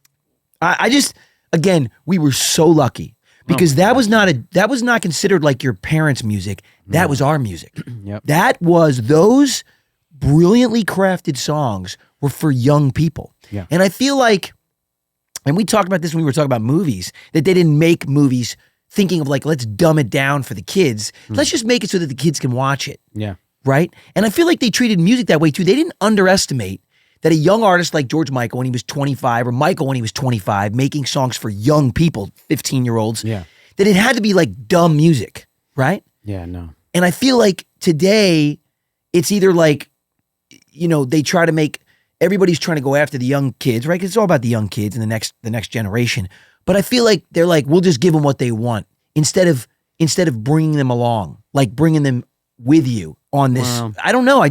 S2: I just again, we were so lucky because that was not considered like your parents' music. That was our music.
S1: Yep.
S2: That was those brilliantly crafted songs were for young people.
S1: Yeah.
S2: And I feel like, and we talked about this when we were talking about movies, that they didn't make movies thinking of like, let's dumb it down for the kids. Let's just make it so that the kids can watch it.
S1: Yeah.
S2: Right? And I feel like they treated music that way too. They didn't underestimate that a young artist like George Michael when he was 25 or Michael when he was 25 making songs for young people, 15-year-olds,
S1: Yeah.
S2: that it had to be like dumb music, right?
S1: Yeah. No.
S2: And I feel like today it's either like, you know, they try to make, everybody's trying to go after the young kids, right? 'Cause it's all about the young kids and the next generation. But I feel like they're like, we'll just give them what they want instead of bringing them along, like bringing them with you on this.
S1: Wow.
S2: I don't know.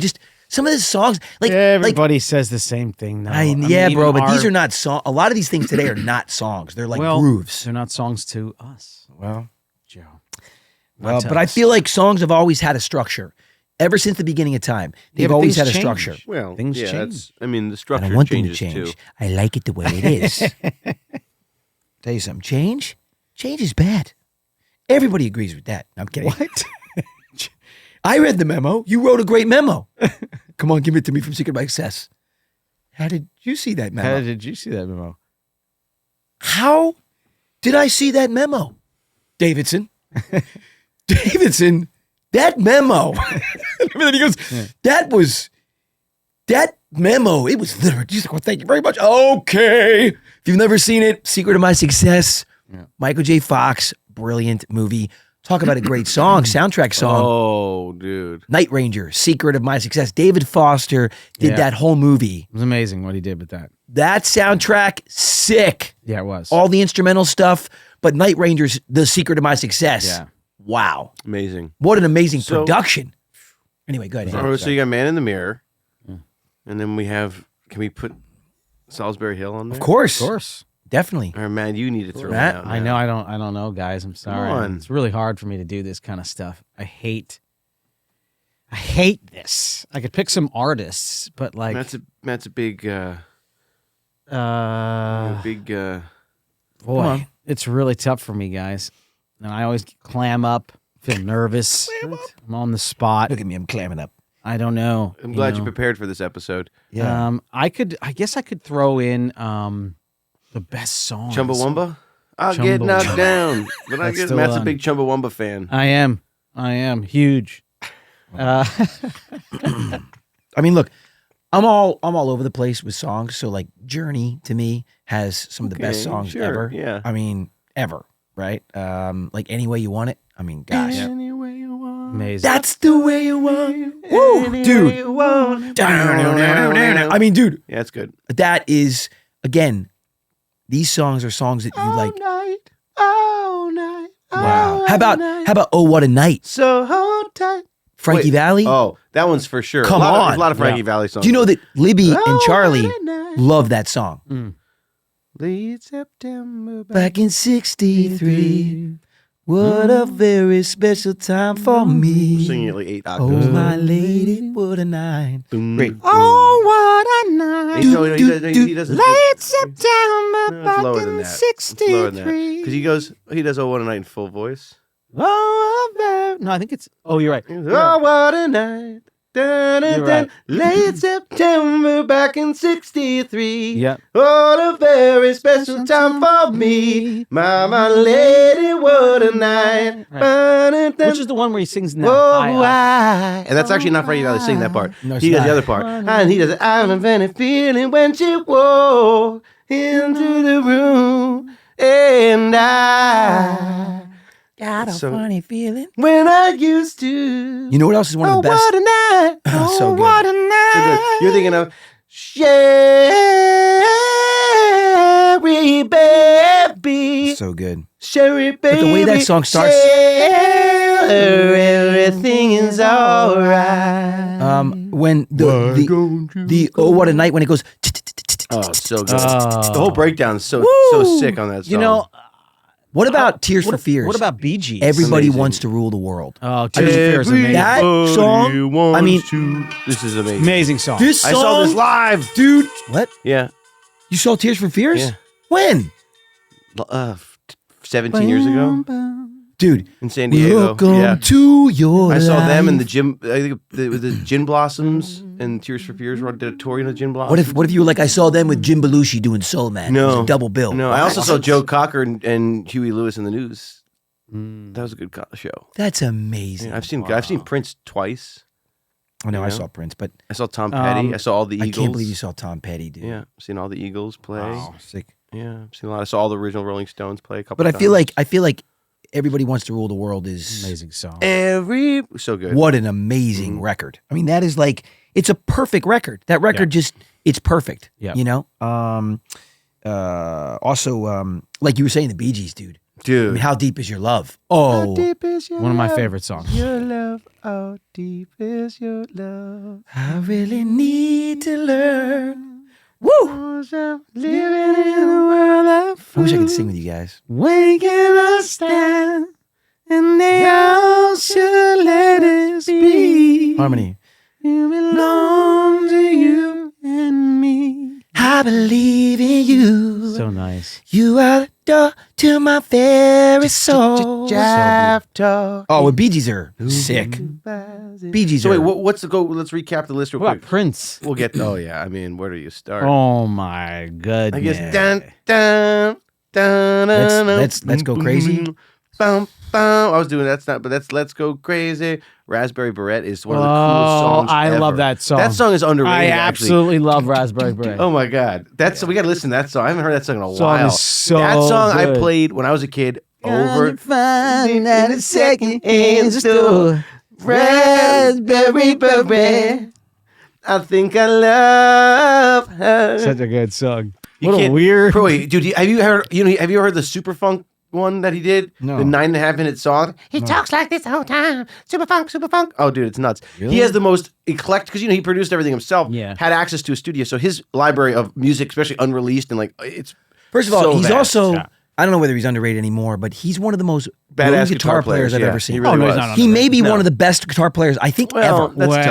S2: Some of the songs, like
S1: Everybody says the same thing now.
S2: yeah, bro,
S1: even
S2: but these
S1: our-
S2: are not songs. A lot of these things today are not songs. They're like
S1: well,
S2: grooves.
S1: They're not songs to us,
S2: Well,
S1: Joe.
S2: well,
S1: Not to
S2: but I
S1: us.
S2: feel like songs have always had a structure. Ever since the beginning of time, they've
S1: but
S2: always had
S1: things
S2: a
S1: change.
S2: structure.
S3: Well,
S1: Things
S3: yeah,
S1: change.
S3: that's, I mean, the
S2: I
S3: structure
S2: don't want them to
S3: changes
S2: change.
S3: too.
S2: I like it the way it is. Tell you something. Change is bad. Everybody agrees with that. No, I'm kidding.
S1: What?
S2: I read the memo. You wrote a great memo. Come on, give it to me from Secret by Excess. How did you see that memo?
S1: How did you see that memo?
S2: How did I see that memo? Davidson. Davidson, that memo. And then he goes, that memo, it was literally, he's like, well, thank you very much. Okay. If you've never seen it, Secret of My Success, Michael J. Fox, brilliant movie. Talk about a great song, soundtrack song.
S3: Oh, dude.
S2: Night Ranger, Secret of My Success. David Foster did
S1: Yeah.
S2: that whole movie.
S1: It was amazing what he did with that.
S2: That soundtrack, sick.
S1: Yeah, it was.
S2: All the instrumental stuff, but Night Ranger's The Secret of My Success.
S1: Yeah.
S2: Wow.
S3: Amazing.
S2: What an amazing
S3: So-
S2: production. Anyway, go ahead.
S3: So you got Man in the Mirror. And then we have, can we put Salisbury Hill on there?
S2: Of course.
S1: Of course.
S2: Definitely.
S3: Or man, you need to throw
S2: Matt,
S3: it out.
S1: I know. I don't know, guys. I'm sorry.
S3: on.
S1: It's really hard for me to do this kind of stuff. I hate this. I could pick some artists, but like,
S3: Matt's a big,
S1: boy, it's really tough for me, guys. And I always clam up, feel nervous. I'm on the spot.
S2: Look at me. I'm clamming up.
S1: I don't know.
S3: I'm glad you
S1: know.
S3: prepared for this episode.
S2: Yeah.
S1: I guess I could throw in the best songs.
S3: Chumbawamba? I'll get
S1: Chumbawamba.
S3: knocked down. But I
S1: That's
S3: guess
S1: the
S3: Matt's a
S1: one.
S3: big Chumbawamba fan.
S1: I am huge.
S2: I mean, look, I'm all over the place with songs. So like Journey to me has some of the best
S3: Okay,
S2: songs
S3: sure,
S2: ever.
S3: yeah.
S2: I mean, ever. Right? Like Any Way You Want It. I mean, gosh.
S3: Any way you want.
S1: Amazing.
S2: That's the way you want. Woo, dude.
S3: You want.
S2: I mean, dude,
S3: Yeah, it's good.
S2: that is again. These songs are songs that you like.
S3: All night.
S2: Wow. How about Oh What a Night?
S3: So hold tight.
S2: Frankie
S3: Wait.
S2: Valley.
S3: Oh, that one's for sure.
S2: Come on.
S3: A lot of Frankie Valley songs.
S2: Do you know that Libby and
S3: Oh,
S2: Charlie
S3: what a night.
S2: love that song?
S3: Late September.
S2: Back in '63, what a very special time for me.
S3: Singing it like 8
S2: Oh
S3: octaves.
S2: my lady, what a night. Great.
S1: Oh, what a night.
S3: He doesn't.
S1: Late September,
S3: No, it's
S1: back
S3: lower
S1: in
S3: than that. It's lower than that.
S1: 63.
S3: Because he does Oh What a Night in full voice.
S1: Oh, no, I think it's. Oh, you're right.
S3: He goes, oh, what a night.
S1: right.
S3: Late September back in 63.
S1: Yep.
S3: Oh, a very special time for me. My lady, what a night.
S1: Which is the one where he sings in that
S3: Oh,
S1: high
S3: and that's actually not Freddie Valley sing that part.
S2: No, it's
S3: He does
S2: not.
S3: the other part. And he does it. I have any feeling when she walked into the room. And I
S2: Got a
S3: So-
S2: funny feeling.
S3: when I used to.
S2: You know what else is one of the best?
S3: What a night.
S2: Oh, so good.
S3: What a night. So good. You're thinking of Sherry Baby.
S2: So good.
S3: Sherry Baby.
S2: the way that song starts-
S3: everything is alright.
S2: When the oh what a night when it goes.
S3: Oh, so good. The whole breakdown is so sick on that song.
S1: You know,
S2: What about Tears for Fears?
S1: what about Bee Gees?
S2: Everybody
S3: Amazing.
S2: wants to rule the world.
S1: Oh, Tears for Fears is amazing.
S2: That song. I mean,
S3: this is amazing.
S1: Amazing song.
S2: this
S3: I
S2: song,
S3: saw this live.
S2: dude. What?
S3: Yeah.
S2: You saw Tears for Fears?
S3: Yeah.
S2: When?
S3: 17 years ago
S2: Dude,
S3: in San Diego.
S2: welcome
S3: Yeah.
S2: to your
S3: I saw them and the
S2: life.
S3: Gin. I think the Gin Blossoms and Tears for Fears did a tour. You know, Gin Blossoms.
S2: What if you were like, I saw them with Jim Belushi doing Soul Man? It was
S3: No.
S2: a double bill.
S3: No, I also saw Joe Cocker and Huey Lewis in the News. That was a good show.
S2: That's amazing.
S3: Yeah, I've seen Prince twice.
S2: I know I
S3: Yeah.
S2: saw Prince, but
S3: I saw Tom Petty. I saw all the
S2: I
S3: Eagles.
S2: can't believe you saw Tom Petty, dude.
S3: Yeah, I've seen all the Eagles play.
S2: Wow, sick.
S3: Yeah, I've seen a lot. I saw all the original Rolling Stones play a couple.
S2: But I
S3: times.
S2: feel like Everybody Wants to Rule the World is
S1: Amazing song.
S3: So good.
S2: what an amazing record. I mean, that is like, it's a perfect record. That record just, it's perfect.
S1: Yeah.
S2: You know? Also, like you were saying, the Bee Gees, dude. I
S3: Dude.
S2: mean, How Deep Is Your Love? Oh,
S1: One of my favorite songs.
S3: Your love, how deep is your love?
S2: I really need to learn. Woo!
S3: Living in a world of
S2: I wish I could sing with you guys.
S1: When can I stand? And they all should let us be.
S2: Harmony.
S1: You belong to you and me.
S2: I believe in you.
S1: So nice.
S2: You are the door to my very soul.
S3: Chapter.
S2: Oh, well, Bee Gees are sick. Bee Gees
S3: So
S2: are.
S3: wait, what's the go? Let's recap the list real
S1: What about
S3: quick.
S1: Prince?
S3: We'll get. Oh yeah, I mean, where do you start?
S1: Oh my
S3: I
S1: goodness.
S3: guess dun dun dun.
S2: Let's Go Crazy.
S3: Bum, bum. I was doing that's not, but that's Let's Go Crazy. Raspberry Beret is one of the coolest songs.
S1: I
S3: ever.
S1: love that song.
S3: That song is underrated.
S1: I
S3: actually.
S1: absolutely love Raspberry Beret.
S3: Oh my god, that's we got to listen to that song. I haven't heard that song in a
S1: Song
S3: while.
S1: is so
S3: that song I
S1: good.
S3: played when I was a kid over
S1: Finding
S3: at a second-hand store. Raspberry Beret. I think I love her.
S1: Such a good song.
S3: You
S1: What a
S3: can't-
S1: weird.
S3: Bro, wait, dude, have you heard? Have you heard the Super Funk one that he did?
S2: No.
S3: The 9.5-minute song. He talks like this the whole time. Super funk, super funk. Oh, dude, it's nuts.
S2: Really?
S3: He has the most eclectic because he produced everything himself.
S1: Yeah.
S3: Had access to a studio, so his library of music, especially unreleased and like it's.
S2: First of all,
S3: so
S2: he's
S3: vast.
S2: also,
S1: Yeah.
S2: I don't know whether he's underrated anymore, but he's one of the most
S3: Badass
S2: brilliant guitar players I've
S3: yeah.
S2: ever seen.
S3: He really
S1: Oh, no,
S3: was.
S1: he's not
S2: He may be
S3: No.
S2: one of the best guitar players I think
S3: Well,
S2: ever.
S3: that's
S1: Well.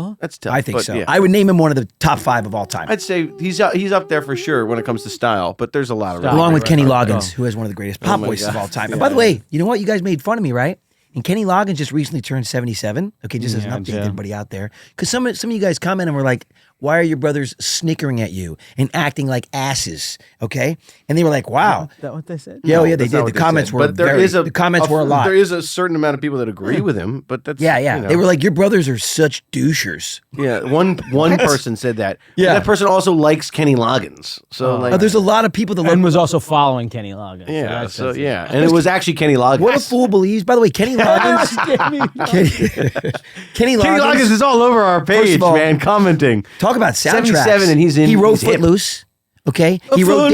S3: tough. That's tough.
S2: I think
S3: but
S2: so.
S3: yeah.
S2: I would name him one of the top 5 of all time,
S3: I'd say he's up there for sure when it comes to style, but there's a lot of
S1: Style.
S2: along with
S1: right,
S2: Kenny
S1: right,
S2: Loggins,
S1: right.
S2: who has one of the greatest pop
S3: my
S2: voices of
S3: God.
S2: all time. And
S3: Yeah.
S2: by the way, you know what? You guys made fun of me, right? And Kenny Loggins just recently turned 77. Okay, just as an
S1: Yeah,
S2: update to
S1: Jim.
S2: everybody out there. Because some of you guys commented and were like, why are your brothers snickering at you and acting like asses? Okay? And they were like, wow.
S1: Is that what they said?
S2: Yeah, oh, yeah, they
S3: That's not
S2: did.
S3: what
S2: The comments
S3: said.
S2: were
S3: But there
S2: very,
S3: is
S2: the comments were a lot.
S3: There is a certain amount of people that agree with him, but that's
S2: Yeah.
S3: you know.
S2: They were like, your brothers are such douchers.
S3: Yeah, one person said that.
S2: Yeah.
S3: That person also likes Kenny Loggins. So like,
S2: There's a lot lot of people that
S1: And
S2: look.
S1: was also following Kenny Loggins.
S3: yeah,
S1: that
S3: so
S1: says it.
S3: yeah, and it was actually Kenny Loggins.
S2: What a fool believes. By the way, Kenny Loggins. Kenny Loggins.
S3: Kenny Loggins is all over our page,
S2: of all-
S3: man, commenting.
S2: Talk about soundtracks.
S3: 77 and he's in.
S2: He wrote
S3: he's hip.
S2: Footloose. Okay, he wrote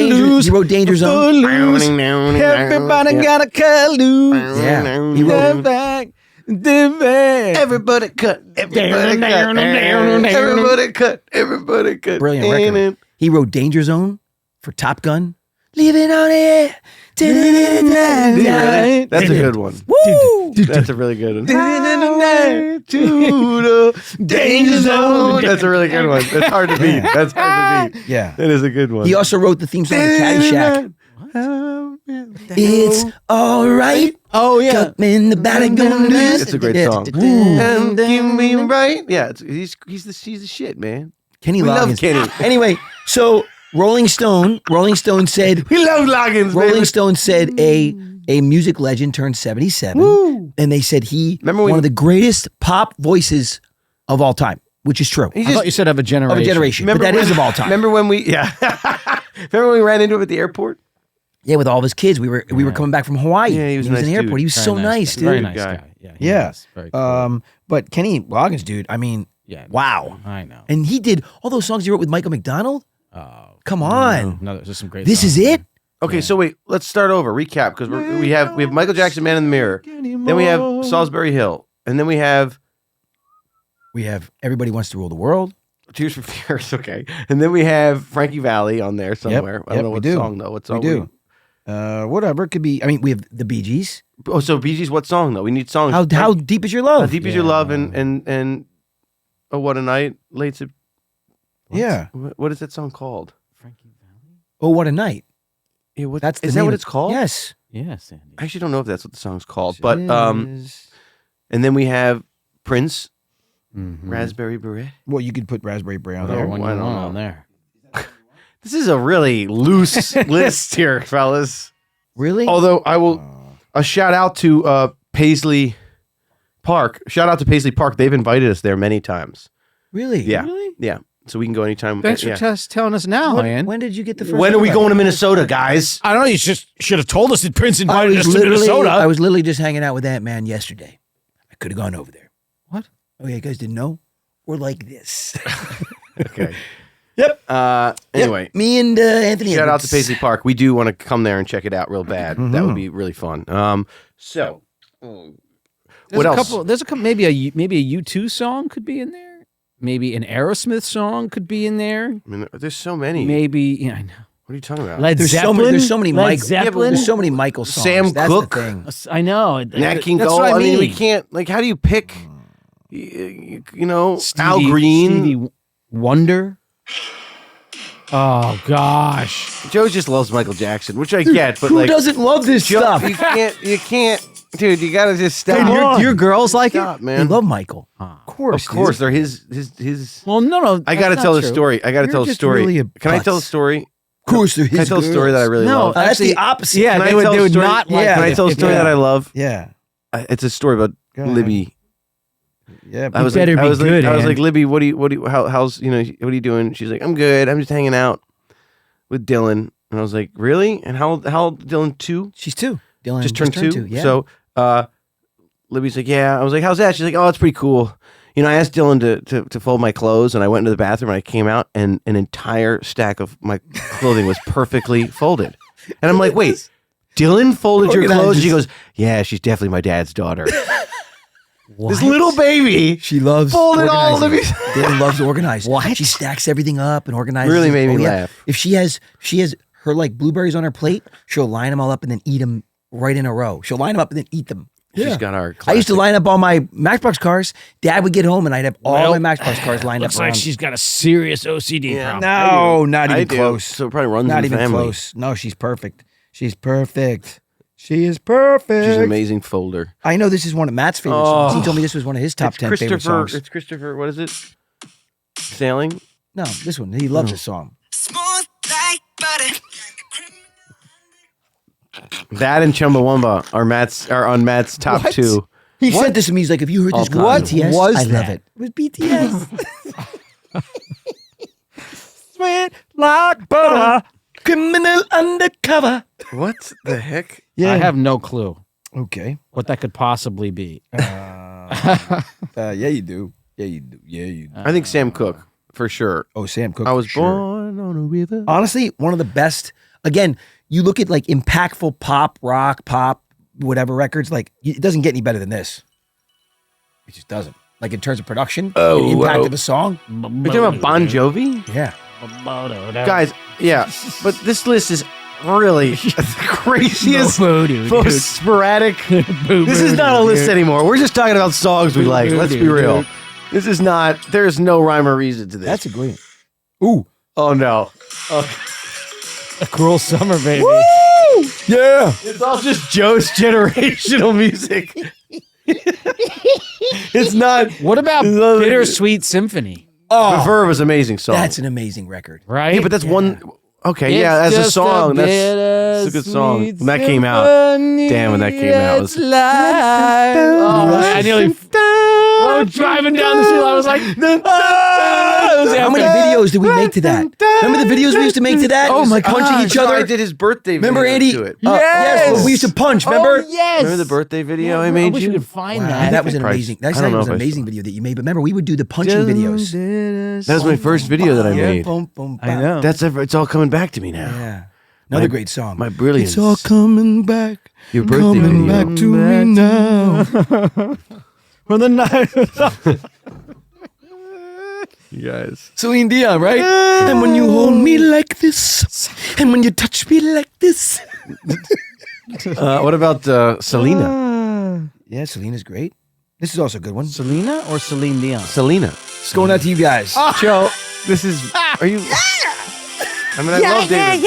S2: Danger Zone.
S1: Everybody got a cut loose.
S2: Yeah, he wrote.
S1: Back. Everybody
S3: Everybody cut. Everybody cut. Everybody cut. Everybody cut.
S2: Brilliant
S3: Ain't
S2: record.
S3: it?
S2: He wrote Danger Zone for Top Gun. Leave it on it.
S3: That's a good one.
S2: Woo!
S3: That's a really good one. To the danger zone. That's a really good one. That's hard to beat. That's hard to beat.
S2: Yeah.
S3: That is a good one.
S2: He also wrote the theme song to Caddyshack. It's all right.
S1: Oh yeah.
S2: Cut me in the back, gonna lose.
S3: It's a great song.
S2: Ooh.
S3: Give me right. Yeah, he's the shit, man.
S2: Kenny
S3: We love
S2: Loggins.
S3: Kenny.
S2: Anyway, so Rolling Stone said
S3: We love Loggins.
S2: Rolling
S3: baby.
S2: Stone said a music legend turned 77,
S3: Woo.
S2: and they said he
S3: Remember
S2: one
S3: when-
S2: of the greatest pop voices of all time, which is true.
S3: He
S1: I
S3: just-
S1: thought you said of a generation.
S2: Of a generation, but that is of all time.
S3: Remember when we? Yeah. Remember when we ran into him at the airport?
S2: Yeah, with all of his kids, we were coming back from Hawaii.
S3: Yeah, he was a
S2: in
S3: nice
S2: the airport.
S3: dude.
S2: He was
S1: Very
S2: so nice, dude.
S1: Very nice
S3: Guy.
S1: guy. Yeah.
S2: Yeah.
S1: Was. Very cool.
S2: But Kenny Loggins, dude. I mean,
S1: yeah.
S2: wow.
S1: I know.
S2: And he did all those songs he wrote with Michael McDonald.
S1: Oh,
S2: Come on,
S1: no, there's some great.
S2: this
S1: songs
S2: is it.
S3: Okay, so wait, let's start over. Recap because we have Michael Jackson, Man in the Mirror. Then we have Salisbury Hill, and then we have
S2: We have Everybody Wants to Rule the World.
S3: Tears for Fears. Okay, and then we have Frankie Valli on there somewhere. I don't know
S2: we
S3: what
S2: do.
S3: song though. What song?
S2: We do. Whatever it could be. I mean, we have the Bee Gees.
S3: Oh, so Bee Gees. What song though? We need songs.
S2: How deep is your love?
S3: How deep is your love? And oh, what a night. Late.
S2: Yeah.
S3: What is that song called?
S1: Frankie Valli.
S2: Oh, what a night.
S3: Yeah, what,
S2: That's the
S3: is that
S2: name
S3: what
S2: of-
S3: it's called?
S2: Yes.
S1: Yes, Andy.
S3: I actually don't know if that's what the song's called, but
S2: Yes.
S3: and then we have Prince,
S1: Mm-hmm.
S3: Raspberry Beret.
S2: Well, you could put Raspberry Beret on
S1: Another
S2: there.
S1: one
S3: I
S1: you
S3: don't
S1: want
S3: know.
S1: on there.
S3: This is a really loose list here, fellas.
S2: Really?
S3: Although I will a shout out to Paisley Park. Shout out to Paisley Park. They've invited us there many times.
S2: Really?
S3: Yeah.
S1: Really?
S3: Yeah. So we can go anytime.
S1: Thanks for
S3: yeah.
S1: telling us now, Ian.
S2: When did you get the first?
S3: When are we
S2: invite?
S3: going to Minnesota, guys?
S1: I don't know. You just should have told us that Prince
S2: I
S1: invited
S2: was
S1: us to Minnesota.
S2: I was literally just hanging out with that man yesterday. I could have gone over there.
S1: What?
S2: Oh yeah, you guys didn't know? We're like this.
S3: Okay.
S2: Yep.
S3: Anyway.
S2: Yep. Me and Anthony.
S3: Shout out
S2: Edwards.
S3: to Paisley Park. We do want to come there and check it out real bad. That
S2: Mm-hmm.
S3: would be really fun. So
S1: There's
S3: what
S1: a
S3: else?
S1: couple. There's a couple. Maybe a U2 song could be in there. Maybe an Aerosmith song could be in there.
S3: I mean, there's so many.
S1: Maybe yeah, I know.
S3: What are you talking about?
S1: Led
S2: There's so
S1: Zeppelin.
S2: many. There's so many
S1: Led
S2: Michael. Yeah, but
S1: Zeppelin.
S2: there's so many Michael songs.
S3: Sam
S2: That's
S3: Cooke.
S2: the thing.
S1: I know.
S3: Nat King
S1: That's
S3: Cole.
S1: what
S3: I mean, we
S1: mean.
S3: can't. Like, how do you pick? You know, Al
S1: Stevie-
S3: Green.
S1: Stevie Wonder. Oh gosh.
S3: Joe just loves Michael Jackson, which I get, but
S2: Who
S3: like,
S2: doesn't love this
S3: Joe,
S2: stuff?
S3: you can't, dude. You gotta just stop.
S1: Dude, your girls like
S3: Stop,
S1: it?
S2: They
S3: man.
S2: love Michael.
S1: Huh.
S2: Of course.
S3: Of course,
S2: dude.
S3: they're his.
S1: Well, no.
S3: I gotta
S1: that's
S3: tell
S1: not
S3: the
S1: true.
S3: story. I gotta
S2: You're
S3: tell the
S2: just
S3: story.
S2: really a
S3: Can I tell the
S2: putz.
S3: story?
S2: Of course, they're his
S3: Can I tell the story that I really
S1: No,
S3: love?
S2: That's
S1: actually,
S2: the opposite.
S1: Yeah,
S3: Can I
S1: they would.
S3: tell
S1: They
S3: a
S1: would
S3: story?
S1: not like.
S2: Yeah.
S3: Can I
S1: it
S3: tell a
S1: if-
S3: story
S2: yeah.
S3: that I love?
S2: Yeah.
S3: It's a story about
S2: Go ahead.
S3: Libby.
S2: Yeah.
S3: I was
S1: better
S3: like,
S1: be
S3: I was
S1: good,
S3: like, I was
S1: Ann.
S3: like, Libby, what do you, how's, you know, what are you doing? She's like, I'm good. I'm just hanging out with Dylan. And I was like, really? And how old Dylan? 2?
S2: She's 2. Dylan
S3: Just turned 2.
S2: Yeah.
S3: So, Libby's like, yeah. I was like, how's that? She's like, oh, it's pretty cool. You know, I asked Dylan to fold my clothes, and I went into the bathroom, and I came out, and an entire stack of my clothing was perfectly folded. And I'm like, wait, Dylan folded your clothes? And she goes, yeah, she's definitely my dad's daughter. This little baby.
S2: She loves
S3: Folded all of
S2: organizing.
S3: these-
S2: Dylan loves to organize.
S1: What?
S2: She stacks everything up and organizes.
S3: Really
S2: it.
S3: made me
S2: Oh, yeah.
S3: laugh.
S2: If she has her like blueberries on her plate, she'll line them all up and then eat them right in a row. She'll line them up and then eat them.
S3: She's got our
S2: I used to
S3: classic-
S2: line up all my Matchbox cars. Dad would get home and I'd have all my Matchbox cars lined up.
S1: Looks like
S2: around.
S1: she's got a serious OCD
S3: Yeah.
S1: problem.
S2: No, not
S3: I
S2: even
S3: do.
S2: close.
S3: So it probably runs
S2: Not
S3: in the
S2: even
S3: family.
S2: close. No, she's perfect. She's perfect. She is perfect.
S3: She's an amazing folder.
S2: I know this is one of Matt's favorite songs. He told me this was one of his top 10 favorite songs.
S3: It's Christopher. What is it? Sailing.
S2: No, this one. He loves this song.
S5: Smooth like butter.
S3: That and Chumbawamba are on Matt's top
S1: What?
S3: 2.
S2: He said this to me. He's like, "Have you heard this group
S3: What
S2: BTS?
S1: was
S2: I love
S1: that?
S2: it. It was BTS.
S1: Sweet like butter.
S2: Criminal undercover.
S3: What the heck?
S2: Yeah.
S1: I have no clue
S2: Okay.
S1: what that could possibly be.
S2: Yeah, you do. Yeah, you do. Yeah, you do.
S3: I think Sam Cooke for sure.
S2: Oh, Sam Cooke.
S3: I was
S2: for sure.
S3: born on a river.
S2: Honestly, one of the best. Again, you look at like impactful pop, rock, pop, whatever records. Like it doesn't get any better than this. It just doesn't. Like in terms of production, the impact of a song.
S3: Are you talking about Bon Jovi?
S2: Yeah.
S3: Guys, yeah. But this list is really the craziest, most sporadic. This is not a list anymore. We're just talking about songs we like. Let's be real. This is not, there's no rhyme or reason to this.
S2: That's a great. Ooh.
S3: Oh no.
S1: A cruel summer, baby.
S2: Woo! Yeah.
S3: It's all just Joe's generational music. It's not.
S4: What about Bittersweet Symphony?
S3: The Verve was an amazing song.
S2: That's an amazing record.
S4: Right?
S3: Yeah, but that's one. Okay,
S4: It's
S3: yeah, as a
S4: just
S3: song, that's a good song.
S4: bittersweet
S3: When that came out, damn, when that came out, it was.
S4: I nearly. I was driving down the street. I was like,
S2: How many videos did we make to that? Remember the videos we used to make to that?
S3: Oh my god!
S2: Punching each other.
S3: I did his birthday.
S2: Remember,
S3: video
S2: Andy?
S3: To it.
S2: Yes. We used to punch. Remember?
S4: Oh, yes.
S3: Remember the birthday video I
S4: I
S3: made
S4: wish
S3: you?
S4: we could find
S2: Wow,
S4: that.
S2: that was an
S3: Probably-
S2: amazing.
S3: I
S2: That
S3: don't know
S2: was an
S3: if I
S2: amazing video that you made. But remember, we would do the punching videos.
S3: That was my first video that I made.
S2: Boom, boom,
S1: I know.
S3: It's all coming back to me now.
S2: Yeah. Another great song.
S3: My brilliance.
S2: It's all coming back.
S3: Your birthday
S2: Coming
S3: video.
S2: back to me now.
S1: For the night.
S3: You guys.
S2: Celine Dion, right? And when you hold me like this, and when you touch me like this.
S3: What about Selena?
S2: Yeah, Selena's great. This is also a good one.
S1: Selena or Celine Dion?
S3: Selena.
S2: It's going out to you guys.
S3: Joe, this is. Are you? I mean, I love David.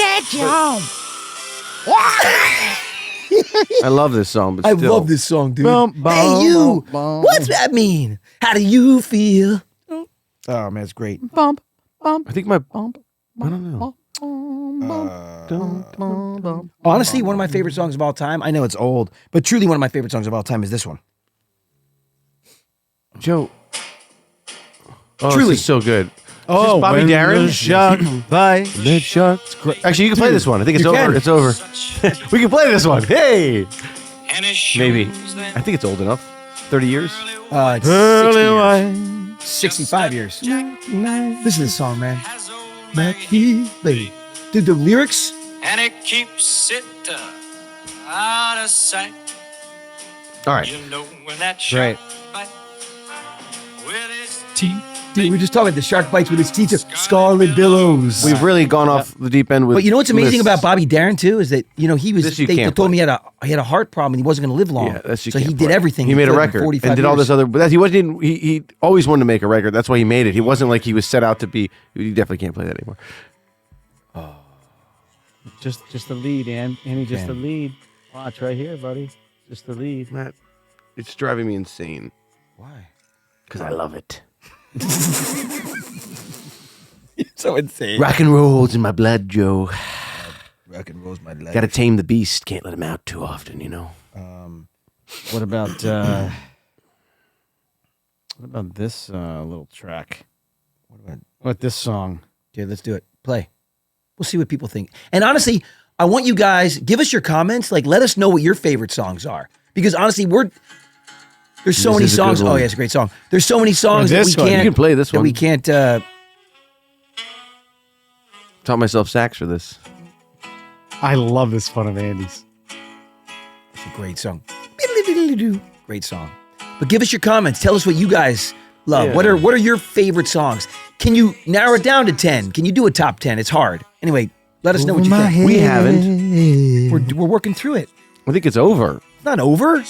S3: I love this song, but
S2: I
S3: still.
S2: love this song, dude.
S1: Bum, bum,
S2: Hey, you.
S1: bum, bum.
S2: What's that mean? How do you feel? Oh, man, it's great.
S1: Bump, bump,
S3: I think my.
S1: bump.
S3: I don't know.
S2: Honestly, one of my favorite songs of all time. I know it's old, but truly one of my favorite songs of all time is this one.
S3: Joe. Oh,
S2: Truly.
S3: this is so good.
S1: Oh,
S3: Bobby
S1: when
S3: Darin?
S1: the shark bite.
S3: Lid Sharks. Actually, you can play this one. I think it's
S2: you
S3: over.
S2: can.
S3: It's over. We can play this one. Hey.
S5: And it shows
S3: Maybe.
S5: that
S3: I think it's old enough. 30 years.
S2: It's 65 years. Listen to this song, man.
S5: has old
S2: Back
S5: Maggie,
S2: here, baby. Dude, the lyrics.
S5: and it keeps it out of sight.
S3: All right.
S5: You know when that shark bite with its teeth.
S2: Dude, we were just talking about the shark bites with its teeth. Scarlet billows.
S3: We've really gone off the deep end with.
S2: But you know what's amazing
S3: lists.
S2: about Bobby Darin too is that he was.
S3: This you
S2: They
S3: can't
S2: told
S3: play.
S2: me he had a heart problem and he wasn't going to live long.
S3: Yeah, that's you
S2: so he
S3: can't
S2: did
S3: play.
S2: everything.
S3: He made a
S2: could in
S3: record
S2: 45
S3: and did all
S2: years.
S3: this other. But he wasn't. He always wanted to make a record. That's why he made it. He wasn't like he was set out to be. You definitely can't play that anymore.
S1: Just the lead, Annie, just the
S2: Okay.
S1: lead. Watch right here, buddy. Just the lead.
S3: Matt, it's driving me insane
S2: Why?
S3: because I love it.
S2: So insane.
S3: Rock and roll's in my blood, Joe.
S2: Rock and roll's my leg.
S3: Got to tame the beast. Can't let him out too often, you know.
S1: What about this little track? What about this song?
S2: Okay, let's do it. Play. We'll see what people think. And honestly, I want you guys give us your comments. Like, let us know what your favorite songs are. Because honestly, there's so
S3: This
S2: many
S3: is a good
S2: songs. Oh
S3: one.
S2: yeah, it's a great song. There's so many songs that we
S1: this one.
S2: can't.
S3: You can play this
S2: that
S3: one.
S2: we can't.
S3: Taught myself sax for this.
S1: I love this fun of Andy's.
S2: It's a great song. Great song. But give us your comments. Tell us what you guys love.
S3: Yeah.
S2: What are your favorite songs? Can you narrow it down to 10? Can you do a top 10? It's hard. Anyway, let us know what you think.
S3: We haven't.
S2: We're working through it.
S3: I think it's over.
S2: It's not over.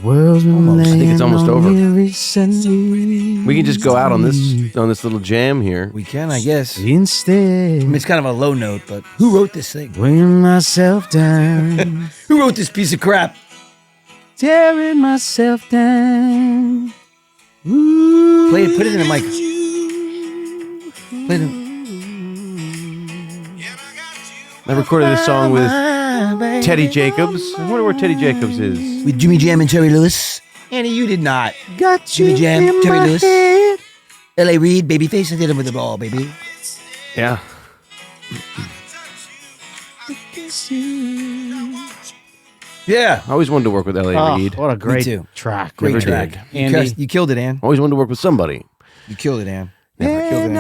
S3: Almost. I think it's almost over. We can just go out on this little jam here.
S2: We can, I guess. I
S1: Instead,
S2: mean, it's kind of a low note, but who wrote this thing?
S1: weighing myself down,
S2: Who wrote this piece of crap?
S1: tearing myself down.
S2: Play it. Put it in the mic. Play it.
S3: I recorded this song with Teddy Jacobs. I wonder where Teddy Jacobs is.
S2: With Jimmy Jam and Terry Lewis. Annie, you did not.
S1: Got
S2: Jimmy
S1: you
S2: Jam,
S1: in
S2: Terry
S1: my
S2: Lewis.
S1: head.
S2: L.A. Reid, Babyface, I did him with the ball, baby.
S3: Yeah.
S2: Yeah.
S3: I always wanted to work with L.A.
S1: Oh,
S3: Reid.
S1: what a great
S2: too.
S1: track.
S2: Great
S3: Never
S2: track.
S3: did.
S1: Andy.
S2: You killed it, Ann.
S3: Always wanted to work with somebody.
S2: You killed it, Ann. Never killed it,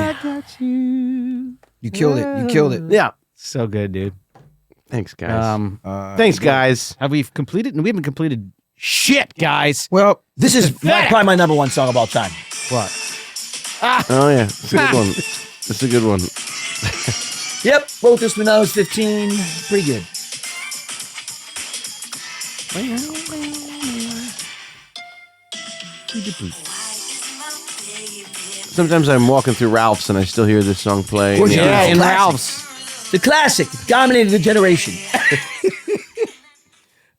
S2: Ann. You killed it. You killed it.
S3: Yeah.
S1: So good, dude.
S3: Thanks, guys.
S2: Thanks,
S3: guys.
S1: Have we completed? We haven't completed shit, guys.
S2: Well, this is probably my number one song of all time.
S1: What?
S3: Oh, yeah. It's a good one. It's a good one.
S2: Yep. Wrote this when I was 15. Pretty good.
S3: Sometimes I'm walking through Ralph's and I still hear this song play.
S2: Of course
S3: Yeah.
S2: you do.
S1: Yeah, in
S2: Classic.
S1: Ralph's.
S2: The classic dominated the generation.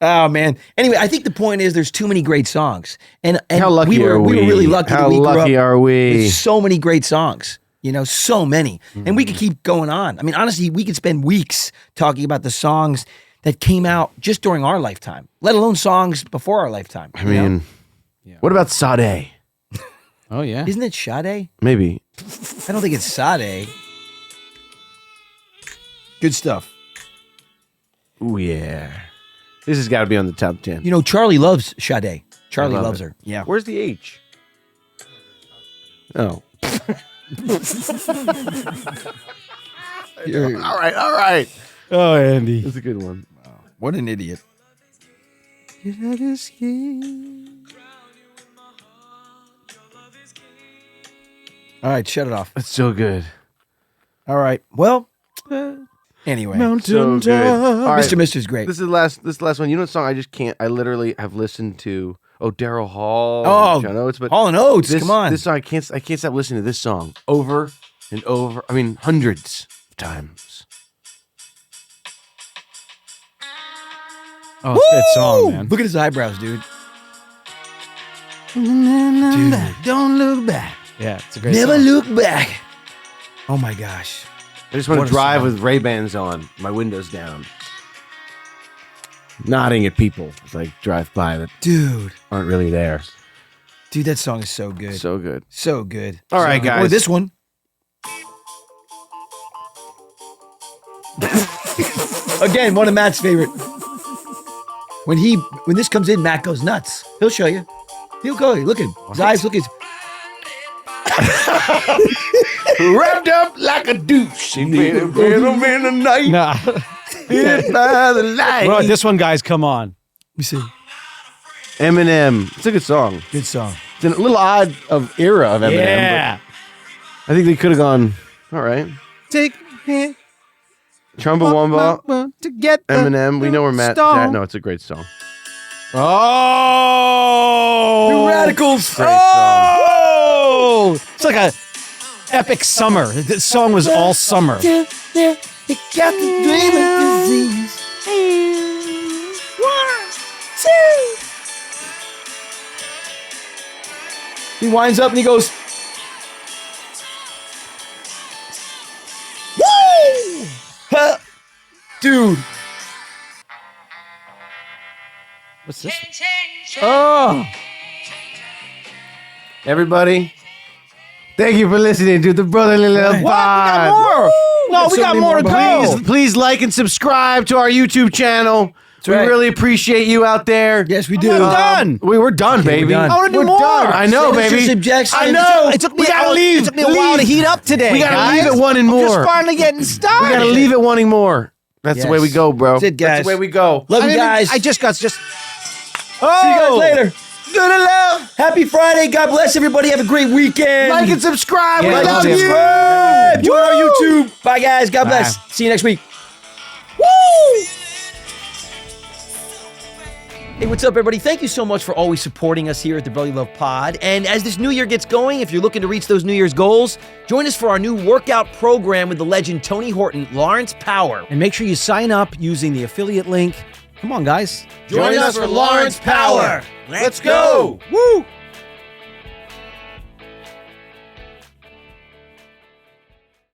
S2: Oh man. Anyway, I think the point is there's too many great songs, and
S3: How lucky
S2: we were
S3: are we?
S2: really lucky.
S3: How
S2: that we grew
S3: lucky
S2: up
S3: are we?
S2: with so many great songs. You know, so many, and we could keep going on. I mean, honestly, we could spend weeks talking about the songs that came out just during our lifetime, let alone songs before our lifetime.
S3: I mean, what about Sade?
S1: Oh yeah.
S2: Isn't it Sade?
S3: Maybe.
S2: I don't think it's Sade. Good stuff.
S3: Ooh, yeah. This has got to be on the top 10.
S2: You know, Charlie loves Sade. Charlie
S3: love
S2: loves
S3: it.
S2: her. Yeah.
S3: Where's the H? Oh. All right.
S2: Oh, Andy.
S3: That's a good one.
S2: What an idiot. All right, shut it off.
S3: That's so good.
S2: All right. Well, anyway.
S3: So good. All right.
S2: Mr. Mister's great.
S3: This is the last one. You know what song I just can't, I literally have listened to, Daryl Hall.
S2: Oh,
S3: John Oates, but
S2: Hall and Oates,
S3: this,
S2: come on.
S3: This song, I can't stop listening to this song over and over. I mean, hundreds of times.
S1: Oh, it's a good song, man.
S2: Look at his eyebrows, dude.
S3: Don't look back.
S1: Yeah, it's a great
S2: Never
S1: song.
S2: look back. Oh my gosh.
S3: I just want
S2: What
S3: to
S2: a
S3: drive
S2: song.
S3: with Ray-Bans on, my windows down, nodding at people as I drive by that
S2: Dude.
S3: aren't really there.
S2: Dude, that song is so good.
S3: So good.
S2: So good.
S3: All right,
S2: So-
S3: guys.
S2: Or this one. Again, one of Matt's favorite. When this comes in, Matt goes nuts. He'll show you. He'll go. Look at him. His eyes. Look at his.
S3: Wrapped up like a douche. In the night.
S1: Nah.
S3: Hit by the light.
S1: Well, this one, guys, come on.
S2: Let me see.
S3: Eminem. It's a good song.
S2: Good song.
S3: It's a little odd of era of Eminem.
S1: Yeah.
S3: But I think they could have gone, all right.
S1: Take it.
S3: Chumbawamba,
S1: to get
S3: Eminem. We know where Matt's at. No, it's a great song.
S1: Oh,
S2: The Radicals.
S3: Great song.
S1: Oh, it's like a epic summer. The song was all summer.
S2: You got the dreaming disease. 1, 2. He winds up and he goes. Woo! Huh. Dude.
S1: What's this?
S2: Oh.
S3: Everybody, thank you for listening to the Brotherly Love Pod.
S1: More. No, we
S2: so
S1: got
S2: many
S1: more to
S2: more
S1: go.
S3: Please like and subscribe to our YouTube channel. We
S2: right.
S3: really appreciate you out there.
S2: Yes, we do.
S1: We're done.
S3: We're done, baby.
S2: we're done.
S1: I want to do
S3: We're
S1: more.
S3: done. I know,
S2: Send us your
S3: baby.
S2: suggestions.
S3: I know.
S1: It took me.
S3: We gotta leave.
S1: It took me a while to heat up today.
S3: We gotta
S1: guys.
S3: leave it wanting
S1: I'm
S3: more.
S1: just finally getting started.
S3: We gotta leave it wanting more. That's the way we go, bro.
S2: That's it, guys.
S3: That's the way we go.
S2: Love you guys.
S1: I just got
S2: See you guys later.
S3: Good love.
S2: Happy Friday. God bless everybody. Have a great weekend.
S3: Like and subscribe.
S1: Yeah,
S3: we
S1: like
S3: love
S1: and
S3: you.
S2: subscribe. Join our YouTube. Bye, guys. God bless. See you next week. Woo! Hey, what's up, everybody? Thank you so much for always supporting us here at the Brotherly Love Pod. And as this new year gets going, if you're looking to reach those New Year's goals, join us for our new workout program with the legend Tony Horton, Lawrence Power.
S1: And make sure you sign up using the affiliate link. Come on, guys.
S2: Join us for Lawrence Power. Let's go.
S1: Woo!